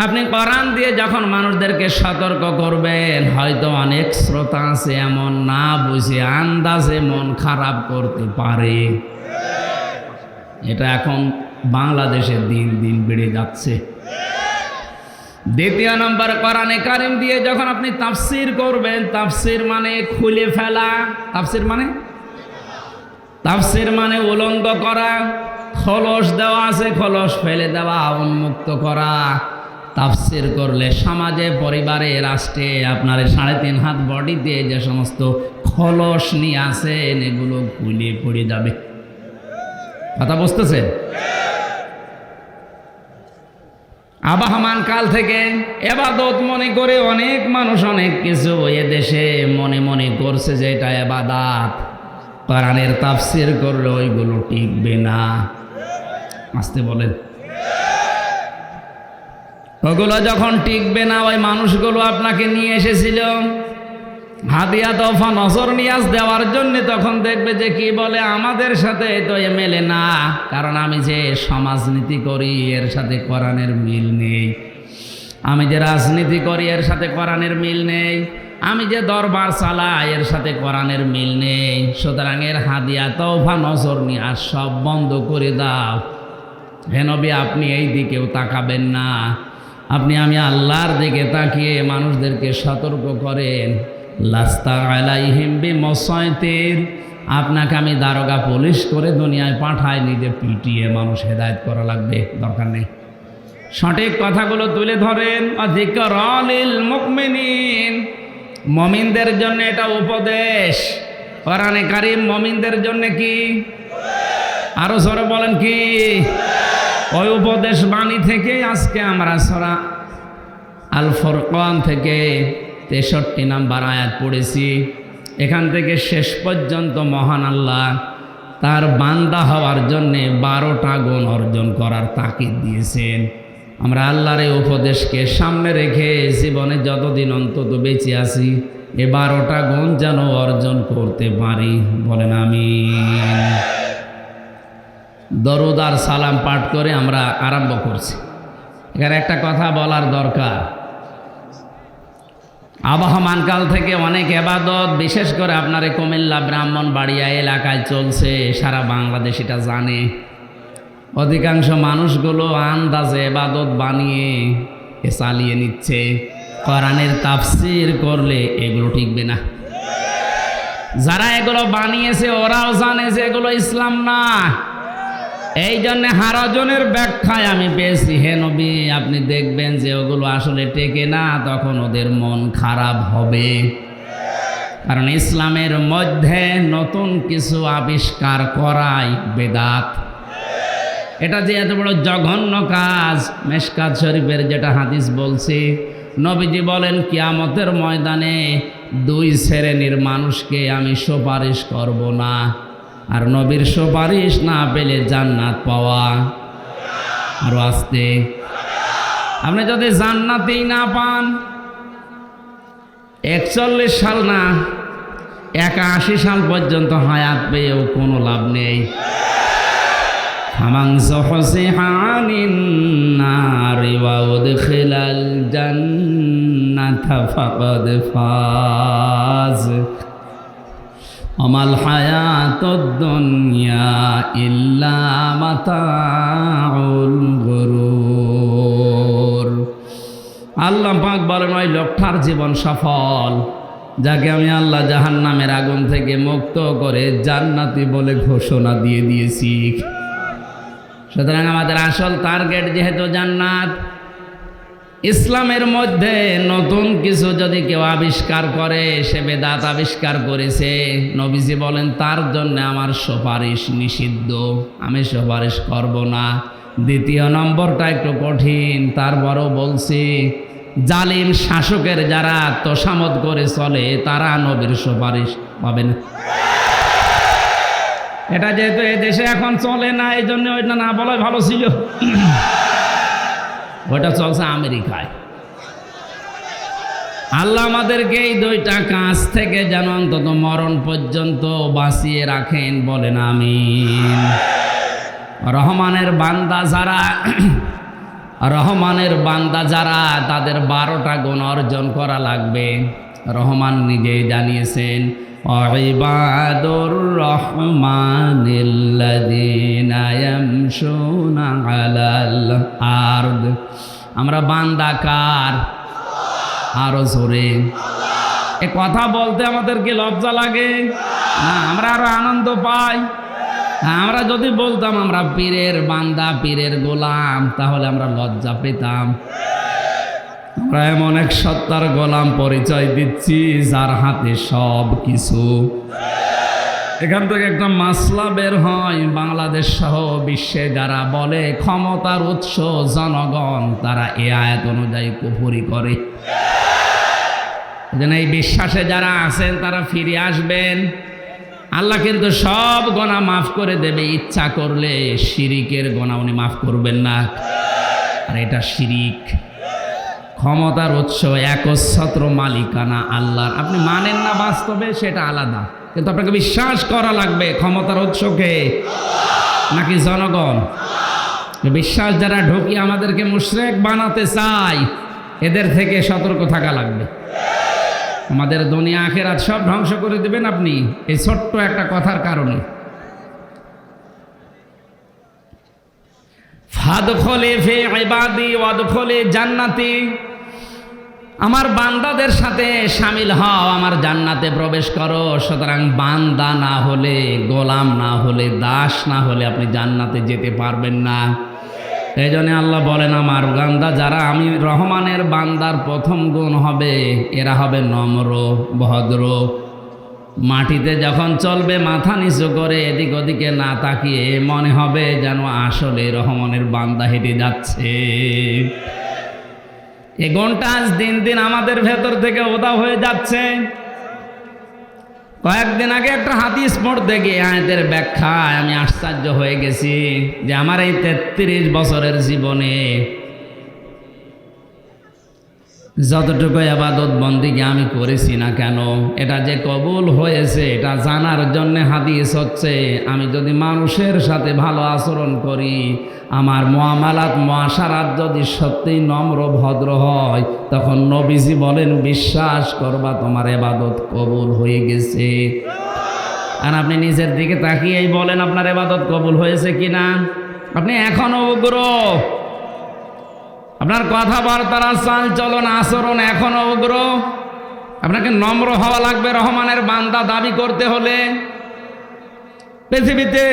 A: আপনি কোরআন দিয়ে যখন মানুষদেরকে সতর্ক করবেন, হয়তো অনেক শ্রোতা আছে এমন না বুঝে আন্দাজে মন খারাপ করতে পারে। এটা এখন বাংলাদেশে দিন দিন বেড়ে যাচ্ছে। দ্বিতীয় নম্বর, কোরআনে কারিম দিয়ে যখন আপনি তাফসীর করবেন, তাফসীর মানে খুলে ফেলা। তাফসীর মানে উলঙ্গ করা, খোলস দেওয়া আছে, খোলস ফেলে দেওয়া, উন্মুক্ত করা। তাফসীর করলে সমাজে, পরিবারে, রাষ্ট্রে আপনার 3.5 হাত বডিতে যে সমস্ত খোলস নিয়ে আসেন, এগুলো খুলে পড়ে যাবে। কথা বুঝতেছেন? আবহমান কাল থেকে এবাদত মনে করে অনেক মানুষ অনেক কিছু এদেশে মনে মনে করছে যে এটা এবাদত। কোরআনের তাফসীর করলে ওইগুলো টিকবে না। আসতে বলেন। ওগুলো যখন টিকবে না, ওই মানুষগুলো আপনাকে নিয়ে এসেছিল হাদিয়া তোফা নজর নিয়াজ দেওয়ার জন্য, তখন দেখবে যে কি বলে, আমাদের সাথে তো এ মেলে না, কারণ আমি যে সমাজনীতি করি এর সাথে কোরআনের মিল নেই, আমি যে রাজনীতি করি এর সাথে কোরআনের মিল নেই, আমি যে দরবার চালাই এর সাথে কোরআনের মিল নেই। সুতরাং এর হাদিয়া তোফা নজর নিয়াজ সব বন্ধ করে দাও। হে নবী, আপনি এই দিকেও তাকাবেন না, আপনি আমি আল্লাহর দিকে তাকিয়ে মানুষদেরকে সতর্ক করেন। লাস্তা আলাইহিম বিমুসাইতির, আপনাকে আমি দারোগা পুলিশ করে দুনিয়ায় পাঠাই, নিজে পিটিয়ে মানুষ হেদায়েত করা লাগবে, দরকার নেই। সঠিক কথাগুলো তুলে ধরেন। যিকরা লিল মুমিনিন, মুমিনদের জন্য এটা উপদেশ। কোরআনে কারীম মুমিনদের জন্য কি? আরো জোরে বলেন কি? ওই উপদেশ বাণী থেকে আজকে আমরা সূরা আল ফুরকান থেকে 63 নম্বর আয়াত পড়েছি। এখান থেকে শেষ পর্যন্ত মহান আল্লাহ তার বান্দা হওয়ার জন্যে 12টা গুণ অর্জন করার তাকিদ দিয়েছেন। আমরা আল্লাহর এই উপদেশকে সামনে রেখে জীবনে যতদিন অন্তত বেঁচে আছি, এই 12টা গুণ যেন অর্জন করতে পারি। বলেন আমিন। দরুদ আর সালাম পাঠ করে আমরা আরম্ভ করছি। এখানে একটা কথা বলার দরকার। আবহমান কাল থেকে অনেক এবাদত, বিশেষ করে আপনার এই কুমিল্লা ব্রাহ্মণবাড়িয়া এলাকায় চলছে, সারা বাংলাদেশ এটা জানে। অধিকাংশ মানুষগুলো আন্দাজে এবাদত বানিয়ে চালিয়ে নিচ্ছে। কোরআনের তাফসীর করলে এগুলো টিকবে না। যারা এগুলো বানিয়েছে ওরাও জানে যে এগুলো ইসলাম না। এই জন্যে হারাজনের ব্যাখ্যায় আমি পেয়েছি, হে নবী, আপনি দেখবেন যে ওগুলো আসলে টেকে না, তখন ওদের মন খারাপ হবে। কারণ ইসলামের মধ্যে নতুন কিছু আবিষ্কার করাই বেদাত। এটা যে এত বড় জঘন্য কাজ, মেশকাত শরীফের যেটা হাদিস বলছে, নবীজি বলেন কিয়ামতের ময়দানে 2 শ্রেণীর মানুষকে আমি সুপারিশ করব না। আর নবীর সুপারিশ না পেলে জান্নাত পাওয়া আরো আসতে। আপনি যদি জান্নাতেই না পান, 41 সাল না 81 সাল পর্যন্ত হায়াত পেয়েও কোনো লাভ নেই। ফামান যুহজিহা আনিন নারি ওয়া উদখিলাল জান্নাতা ফাকাদ ফাজ। আমাল হায়াতুদ দুনিয়া ইল্লা মাতাউল গুরুর। আল্লাহ পাক বলেন ওই লোকটার জীবন সফল যাকে আমি আল্লাহ জাহান্নামের আগুন থেকে মুক্ত করে জান্নাতি বলে ঘোষণা দিয়ে দিয়েছি। সুতরাং আমাদের আসল টার্গেট যেহেতু জান্নাত, ইসলামের মধ্যে নতুন কিছু যদি কেউ আবিষ্কার করে সে বেদাত আবিষ্কার করেছে, নবীজি বলেন তার জন্য আমার সুপারিশ নিষিদ্ধ, আমি সুপারিশ করব না। দ্বিতীয় নম্বরটা একটু কঠিন, তারপরও বলছি জালিম শাসকের যারা তোষামত করে চলে তারা নবীর সুপারিশ পাবে না। এটা যেহেতু এই দেশে এখন চলে না, এই জন্য ওইটা না বলাই ভালো ছিল। ওইটা চলছে আমেরিকায়। আল্লাহ আমাদেরকে এই দুইটা কাজ থেকে যেন অন্তত মরণ পর্যন্ত বাঁচিয়ে রাখেন, বলেন আমিন। রহমানের বান্দা যারা তাদের 12টা গুণ অর্জন করা লাগবে। রহমান নিজেই জানিয়েছেন ইবাদুর রহমানিল্লাযীনা ইয়ামশুনা আলাল আরদ। আমরা বান্দা কার? আরো জোরে। এ কথা বলতে আমাদের কি লজ্জা লাগে না? আমরা আরো আনন্দ পাই। আমরা যদি বলতাম আমরা পীরের বান্দা, পীরের গোলাম, তাহলে আমরা লজ্জা পেতাম। আমরা এমন এক সত্তার গোলাম পরিচয় দিচ্ছি যার হাতে সব কিছু। এখান থেকে একটা মাসলা বের হয়, বাংলাদেশ সহ বিশ্বে যারা বলে ক্ষমতার উৎস জনগণ, তারা এ আয়াত অনুযায়ী কুফরি করে। এই বিশ্বাসে যারা আছেন তারা ফিরে আসবেন। আল্লাহ কিন্তু সব গোনা মাফ করে দেবে, ইচ্ছা করলে শিরিকের গোনা উনি মাফ করবেন না। আর এটা শিরিক। ক্ষমতার উৎস একচ্ছত্র মালিকানা আল্লাহর। আপনি মানেন না বাস্তবে, সেটা আলাদা, কিন্তু আপনাকে বিশ্বাস করা লাগবে ক্ষমতার উৎসকে নাকি জনগণ। বিশ্বাস যারা ঢুকিয়ে আমাদেরকে মুশরিক বানাতে চায়, এদের থেকে সতর্ক থাকা লাগবে। আমাদের দুনিয়া আখিরাত সব ধ্বংস করে দিবেন আপনি এই ছোট্ট একটা কথার কারণে। ফাদখুলি ফি ইবাদি ওয়াদখুলি জান্নাতি। আমার বান্দাদের সাথে শামিল হও, আমার জান্নাতে প্রবেশ করো। সুতরাং বান্দা না হলে, গোলাম না হলে, দাস না হলে আপনি জান্নাতে যেতে পারবেন না। এই জন্য আল্লাহ বলেন আমার বান্দা যারা, আমি রহমানের বান্দার প্রথম গুণ হবে এরা হবে নম্র ভদ্র। মাটিতে যখন চলবে মাথা নিচু করে এদিক ওদিকে না তাকিয়ে মনে হবে যেন আসলে রহমানের বান্দা হেঁটে যাচ্ছে। এই গুণটা আজ দিন দিন আমাদের ভেতর থেকে উধাও হয়ে যাচ্ছে। কয়েকদিন আগে একটা হাদিস পড়তে গিয়ে আয়াতের ব্যাখ্যায় আমি আশ্চর্য হয়ে গেছি যে আমার এই 33 বছরের জীবনে যতটুকু ইবাদত বন্দেগী আমি করেছি না কেন, এটা যে কবুল হয়েছে এটা জানার জন্য হাদিস হচ্ছে আমি যদি মানুষের সাথে ভালো আচরণ করি, আমার মুআমালাত মুআশারাত যদি সত্যিই নম্র ভদ্র হয়, তখন নবীজি বলেন বিশ্বাস করবা তোমার ইবাদত কবুল হয়ে গেছে। আর আপনি নিজের দিকে তাকিয়েই বলেন আপনার ইবাদত কবুল হয়েছে কিনা। আপনি এখনো উগ্র, আপনার কথাবার্তার চাল চলন আচরণ এখনো উগ্র। আপনাকে নম্র হওয়া লাগবে রহমানের বান্দা দাবি করতে হলে। পৃথিবীতে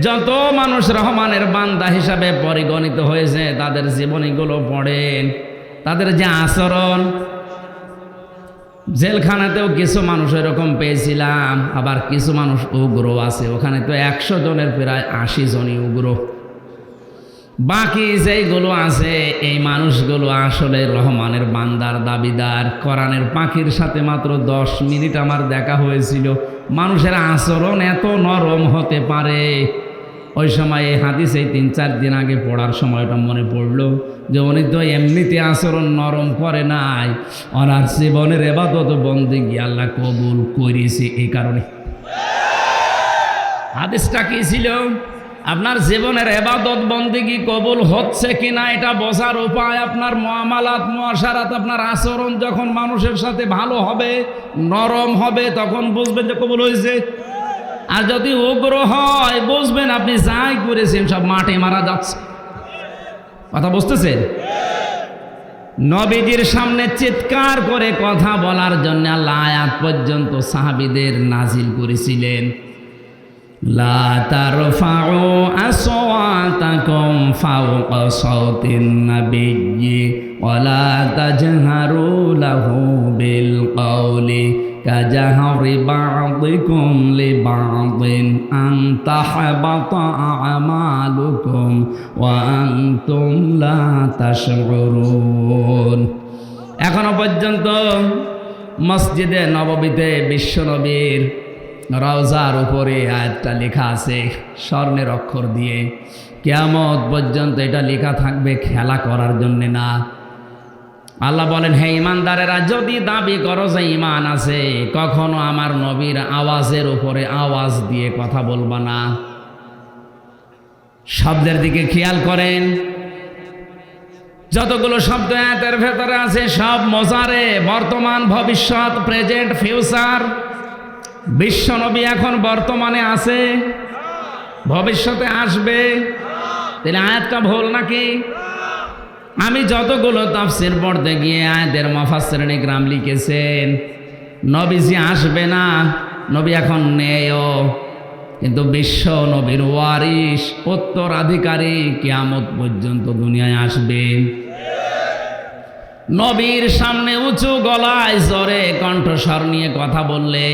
A: যত মানুষ রহমানের বান্দা হিসাবে পরিগণিত হয়েছে তাদের জীবনীগুলো পড়েন, তাদের যে আচরণ। জেলখানাতেও কিছু মানুষ এরকম পেয়েছিলাম, আবার কিছু মানুষ উগ্র আছে। ওখানে তো 100 জনের প্রায় 80 জনই উগ্র। বাকি যেইগুলো আছে এই মানুষগুলো আসলে রহমানের বান্দার দাবিদার। কোরআনের পাখির সাথে মাত্র 10 মিনিট আমার দেখা হয়েছিল। মানুষের আচরণ এত নরম হতে পারে। ওই সময় এই হাদিস এই 3-4 দিন আগে পড়ার সময় ওটা মনে পড়লো যে উনি তো এমনিতে আচরণ নরম করে নাই, ওনার জীবনের ইবাদত বন্দেগী আল্লাহ কবুল করেছে এই কারণে। হাদিসটা কি ছিল? আপনার জীবনের ইবাদত বন্দেগী কবুল হচ্ছে কিনা এটা বোঝার উপায় আপনার মুআমালাত মুআশারাত, আপনার আচরণ যখন মানুষের সাথে ভালো হবে, নরম হবে, তখন বুঝবেন যে কবুল হয়েছে। আর যদি উগ্র হয় বুঝবেন আপনি যাই করেছেন সব মাঠে মারা যাচ্ছে। কথা বুঝতেছেন? নবীজির সামনে চিৎকার করে কথা বলার জন্য আল্লাহ আয়াত পর্যন্ত সাহাবীদের নাজিল করেছিলেন। লা তারফাউ আসওয়াতাকুম ফাওকা সাওতিন নাবিয়্যি ওয়া লা তাজহারু লাহু বিল কওলি কাজাহরি বা'দিকুম লিবা'দিন আন তাহবাতা আমালুকুম ওয়া আনতুম লা তাশউরুন। এখনো পর্যন্ত মসজিদে নববীতে বিশ্বনবীর রওজার উপরে আয়াতটা লেখা আছে স্বর্ণের অক্ষর দিয়ে। কিয়ামত পর্যন্ত এটা লেখা থাকবে, খেলা করার জন্যে না। আল্লাহ বলেন, হে ইমানদারেরা, যদি দাবি করো যে ইমান আছে, কখনো আমার নবীর আওয়াজের উপরে আওয়াজ দিয়ে কথা বলবা না। শব্দের দিকে খেয়াল করেন, যতগুলো শব্দ আয়াতের ভেতরে আছে সব মজারে, বর্তমান, ভবিষ্যৎ, প্রেজেন্ট, ফিউচার। বিশ্বনবী এখন বর্তমানে আছে, ভবিষ্যতে আসবে। তাহলে আয়াতটা ভুল নাকি? আমি যতগুলো তাফসীর পড়তে গিয়ে আয়াতের মুফাসসিরিন ইকরাম লিখেছেন নবীজি আসবে না, নবী এখন নেইও, কিন্তু বিশ্ব নবীর ওয়ারিস, উত্তরাধিকারী কিয়ামত পর্যন্ত দুনিয়ায় আসবে। নবীর সামনে উঁচু গলায় জোরে কণ্ঠস্বর নিয়ে কথা বললে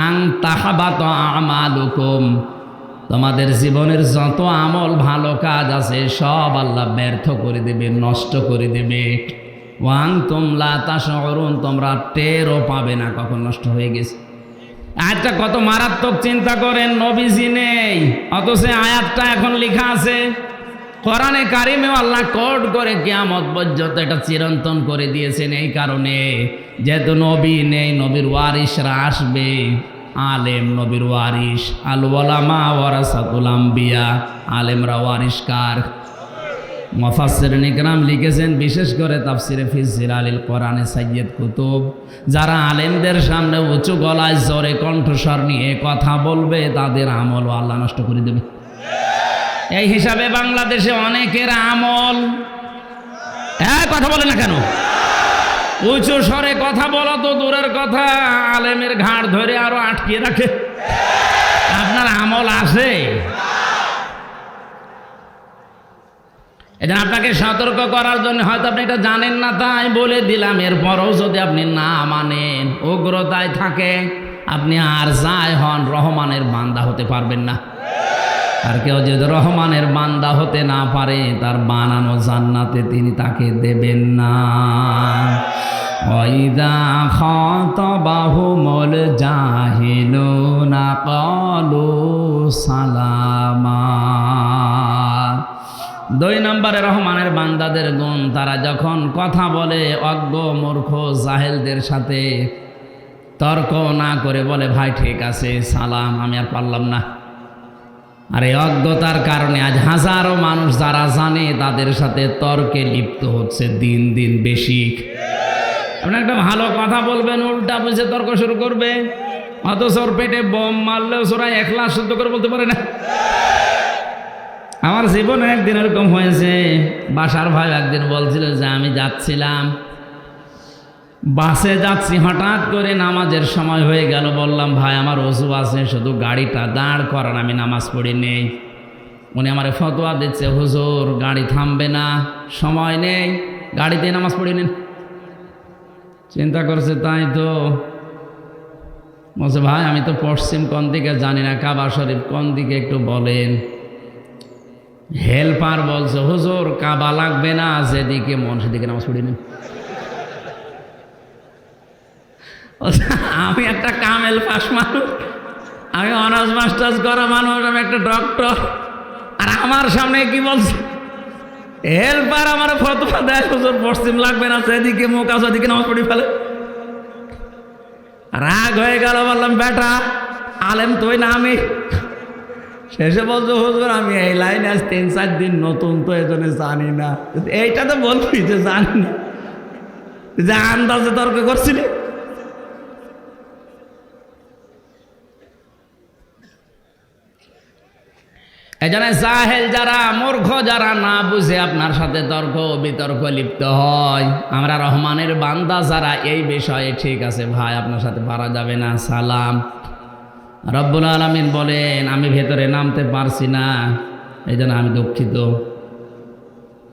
A: আং তাহাবাত আমালুকুম, তোমাদের জীবনের যত আমল ভালো কাজ আছে সব আল্লাহ ব্যর্থ করে দেবে, নষ্ট করে দেবে। ওয়াং তুমলা তাশউরুন, তোমরা টেরও পাবে না কখন নষ্ট হয়ে গেছে। আয়াতটা কত মারাত্মক চিন্তা করেন। নবীজি নেই, অথচ আয়াতটা এখন লেখা আছে কোরআনে কারিমেও আল্লাহ কোড করে কিয়ামত পর্যন্ত এটা চিরন্তন করে দিয়েছেন। এই কারণে যেহেতু নবী নেই, নবীর ওয়ারিসরা আসবে। আলেম নবীর ওয়ারিস, আল উলামা ওয়ারাসাতুল আম্বিয়া, আলেমরা ওয়ারিস কার? মুফাসসিরিন ইকরাম লিখেছেন, বিশেষ করে তাফসিরে ফি জিলালিল কোরআনে সাইয়্যিদ কুতুব, যারা আলেমদের সামনে উঁচু গলায় জোরে কণ্ঠস্বর নিয়ে কথা বলবে তাদের আমল আল্লাহ নষ্ট করে দেবে। এই হিসাবে বাংলাদেশে অনেকের আমল, কথা বলে না কেন? উঁচু স্বরে কথা বলা তো দূরের কথা, আলেমের ঘাড় ধরে আরো আটকে রাখে। আপনার আমল আছে। এটা আপনাকে সতর্ক করার জন্য, হয়তো আপনি এটা জানেন না তাই বলে দিলাম। এরপরও যদি আপনি না মানেন, উগ্রতায় থাকে, আপনি আর যাই হন রহমানের বান্দা হতে পারবেন না। আর কেউ যদি রহমানের বান্দা হতে না পারে, তার বানানো জান্নাতে তিনি তাকে দেবেন না। ওয়াইদা খাতাবাহুমুল জাহিলুনা ক্বালু সালামা। 2 নম্বরে রহমানের বান্দাদের গুণ, তারা যখন কথা বলে অজ্ঞ মূর্খ জাহেলদের সাথে তর্ক না করে বলে, ভাই ঠিক আছে, সালাম, আমি আর পারলাম না। আর এই অজ্ঞতার কারণে আজ হাজারো মানুষ যারা জানে তাদের সাথে তর্কে লিপ্ত হচ্ছে দিন দিন বেশি। আপনি একটা ভালো কথা বলবেন, উল্টা বুঝে তর্ক শুরু করবে, অথচ ওর পেটে বোম মারলেও সোরা ইখলাস শুদ্ধ করে বলতে পারে না। আমার জীবনে একদিন এরকম হয়েছে। বাসার ভাই একদিন বলছিল যে আমি যাচ্ছিলাম, বাসে যাচ্ছি, হঠাৎ করে নামাজের সময় হয়ে গেল। বললাম, ভাই আমার ওযু আছে, শুধু গাড়িটা দাঁড় করান, আমি নামাজ পড়ি নেই। উনি আমার ফতোয়া দিচ্ছে, হুজুর গাড়ি থামবে না, সময় নেই, গাড়িতে নামাজ পড়ি নেন। চিন্তা করছে, তাই তো। বলছে, ভাই আমি তো পশ্চিম কোন দিকে জানি না, কাবা শরীফ কোন দিকে একটু বলেন। হেল্পার বলছে, হুজুর কাবা লাগবে না, যেদিকে মন সেদিকে নামাজ পড়ি নেন। আমি একটা কামেল পাস মানুষ, আমি অনার্স মাস্টার্স করা মানুষ, আমি একটা ডক্টর, আর আমার সামনে কি বলছে হেল্পার? আমার ফতোয়া দেয়, হুজুর পশ্চিম লাগবে না, সেদিকে মুখ আছে, ওদিকে নামাজ পড়ি ফেলে। রাগ হয়ে গেল, বললাম, বেটা আলেম তুই না আমি, শেষে বলছো হুজুর আমি এই লাইনে আজ 3-4 দিন নতুন, তো এই জন্য জানি না। এইটা তো বলবি যে জানি না, যে আন্দাজে তর্ক করছিলি। এই জন্য জাহেল যারা, মূর্খ যারা, না বুঝে আপনার সাথে তর্ক বিতর্ক লিপ্ত হয়, আমরা রহমানের বান্দা যারা এই বিষয়ে ঠিক আছে ভাই আপনার সাথে পারা যাবে না, সালাম। রব্বুল আলামিন বলেন আমি ভেতরে নামতে পারছি না, এই জন্য আমি দুঃখিত।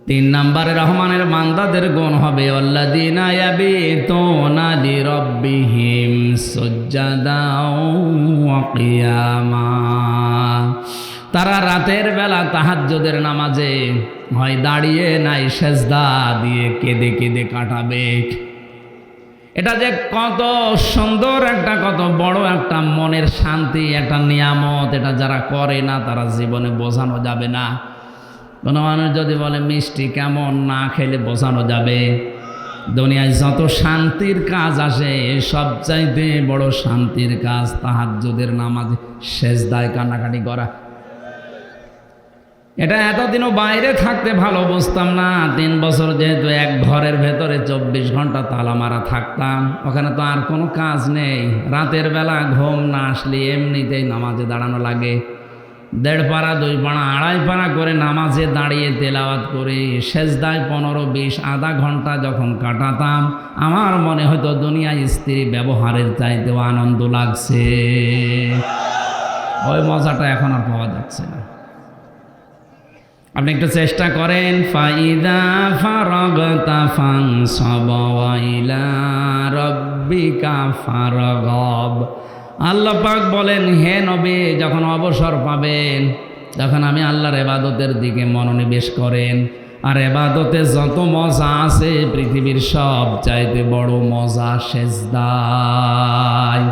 A: 3 নম্বরে রহমানের বান্দাদের গুণ হবে আল্লাযীনা ইয়াবিতুনা লিরাব্বিহিম সুজদাও ওয়া কিয়ামা। তারা রাতের বেলা তাহাজ্জুদের নামাজে হয় দাঁড়িয়ে নাই সেজদা দিয়ে কেঁদে কেঁদে কাটাবে। এটা যে কত সুন্দর একটা, কত বড় একটা মনের শান্তি, একটা নিয়ামত, এটা যারা করে না তারা জীবনে বোঝানো যাবে না। কোনো মানুষ যদি বলে মিষ্টি কেমন, না খেলে বোঝানো যাবে। দুনিয়ায় যত শান্তির কাজ আসে সবচাইতে বড় শান্তির কাজ তাহাজ্জুদের নামাজে সেজদায় কান্নাকাটি করা। এটা এতদিনও বাইরে থাকতে ভালো বুঝতাম না। 3 বছর যেহেতু এক ঘরের ভেতরে 24 ঘন্টা তালা মারা থাকতাম, ওখানে তো আর কোনো কাজ নেই। রাতের বেলা ঘুম না আসলে এমনিতেই নামাজে দাঁড়ানো লাগে। 1.5 পারা 2 পারা 2.5 পারা করে নামাজে দাঁড়িয়ে তেলাওয়াত করে সেজদায় 15-20 আধা ঘন্টা যখন কাটাতাম, আমার মনে হতো দুনিয়ায় স্ত্রী ব্যবহারের চাইতেও আনন্দ লাগছে। ওই মজাটা এখন আর পাওয়া যাচ্ছে না। আপনি একটু চেষ্টা করেন। ফাইদা ফারাগতা ফানসাব ওয়া ইলা রাব্বিকা ফারগাব। আল্লাহ পাক বলেন হে নবী, যখন অবসর পাবেন, যখন আমি আল্লাহর ইবাদতের দিকে মনোনিবেশ করেন, আর ইবাদতে যত মজা আছে পৃথিবীর সব চাইতে বড় মজা সেজদায়।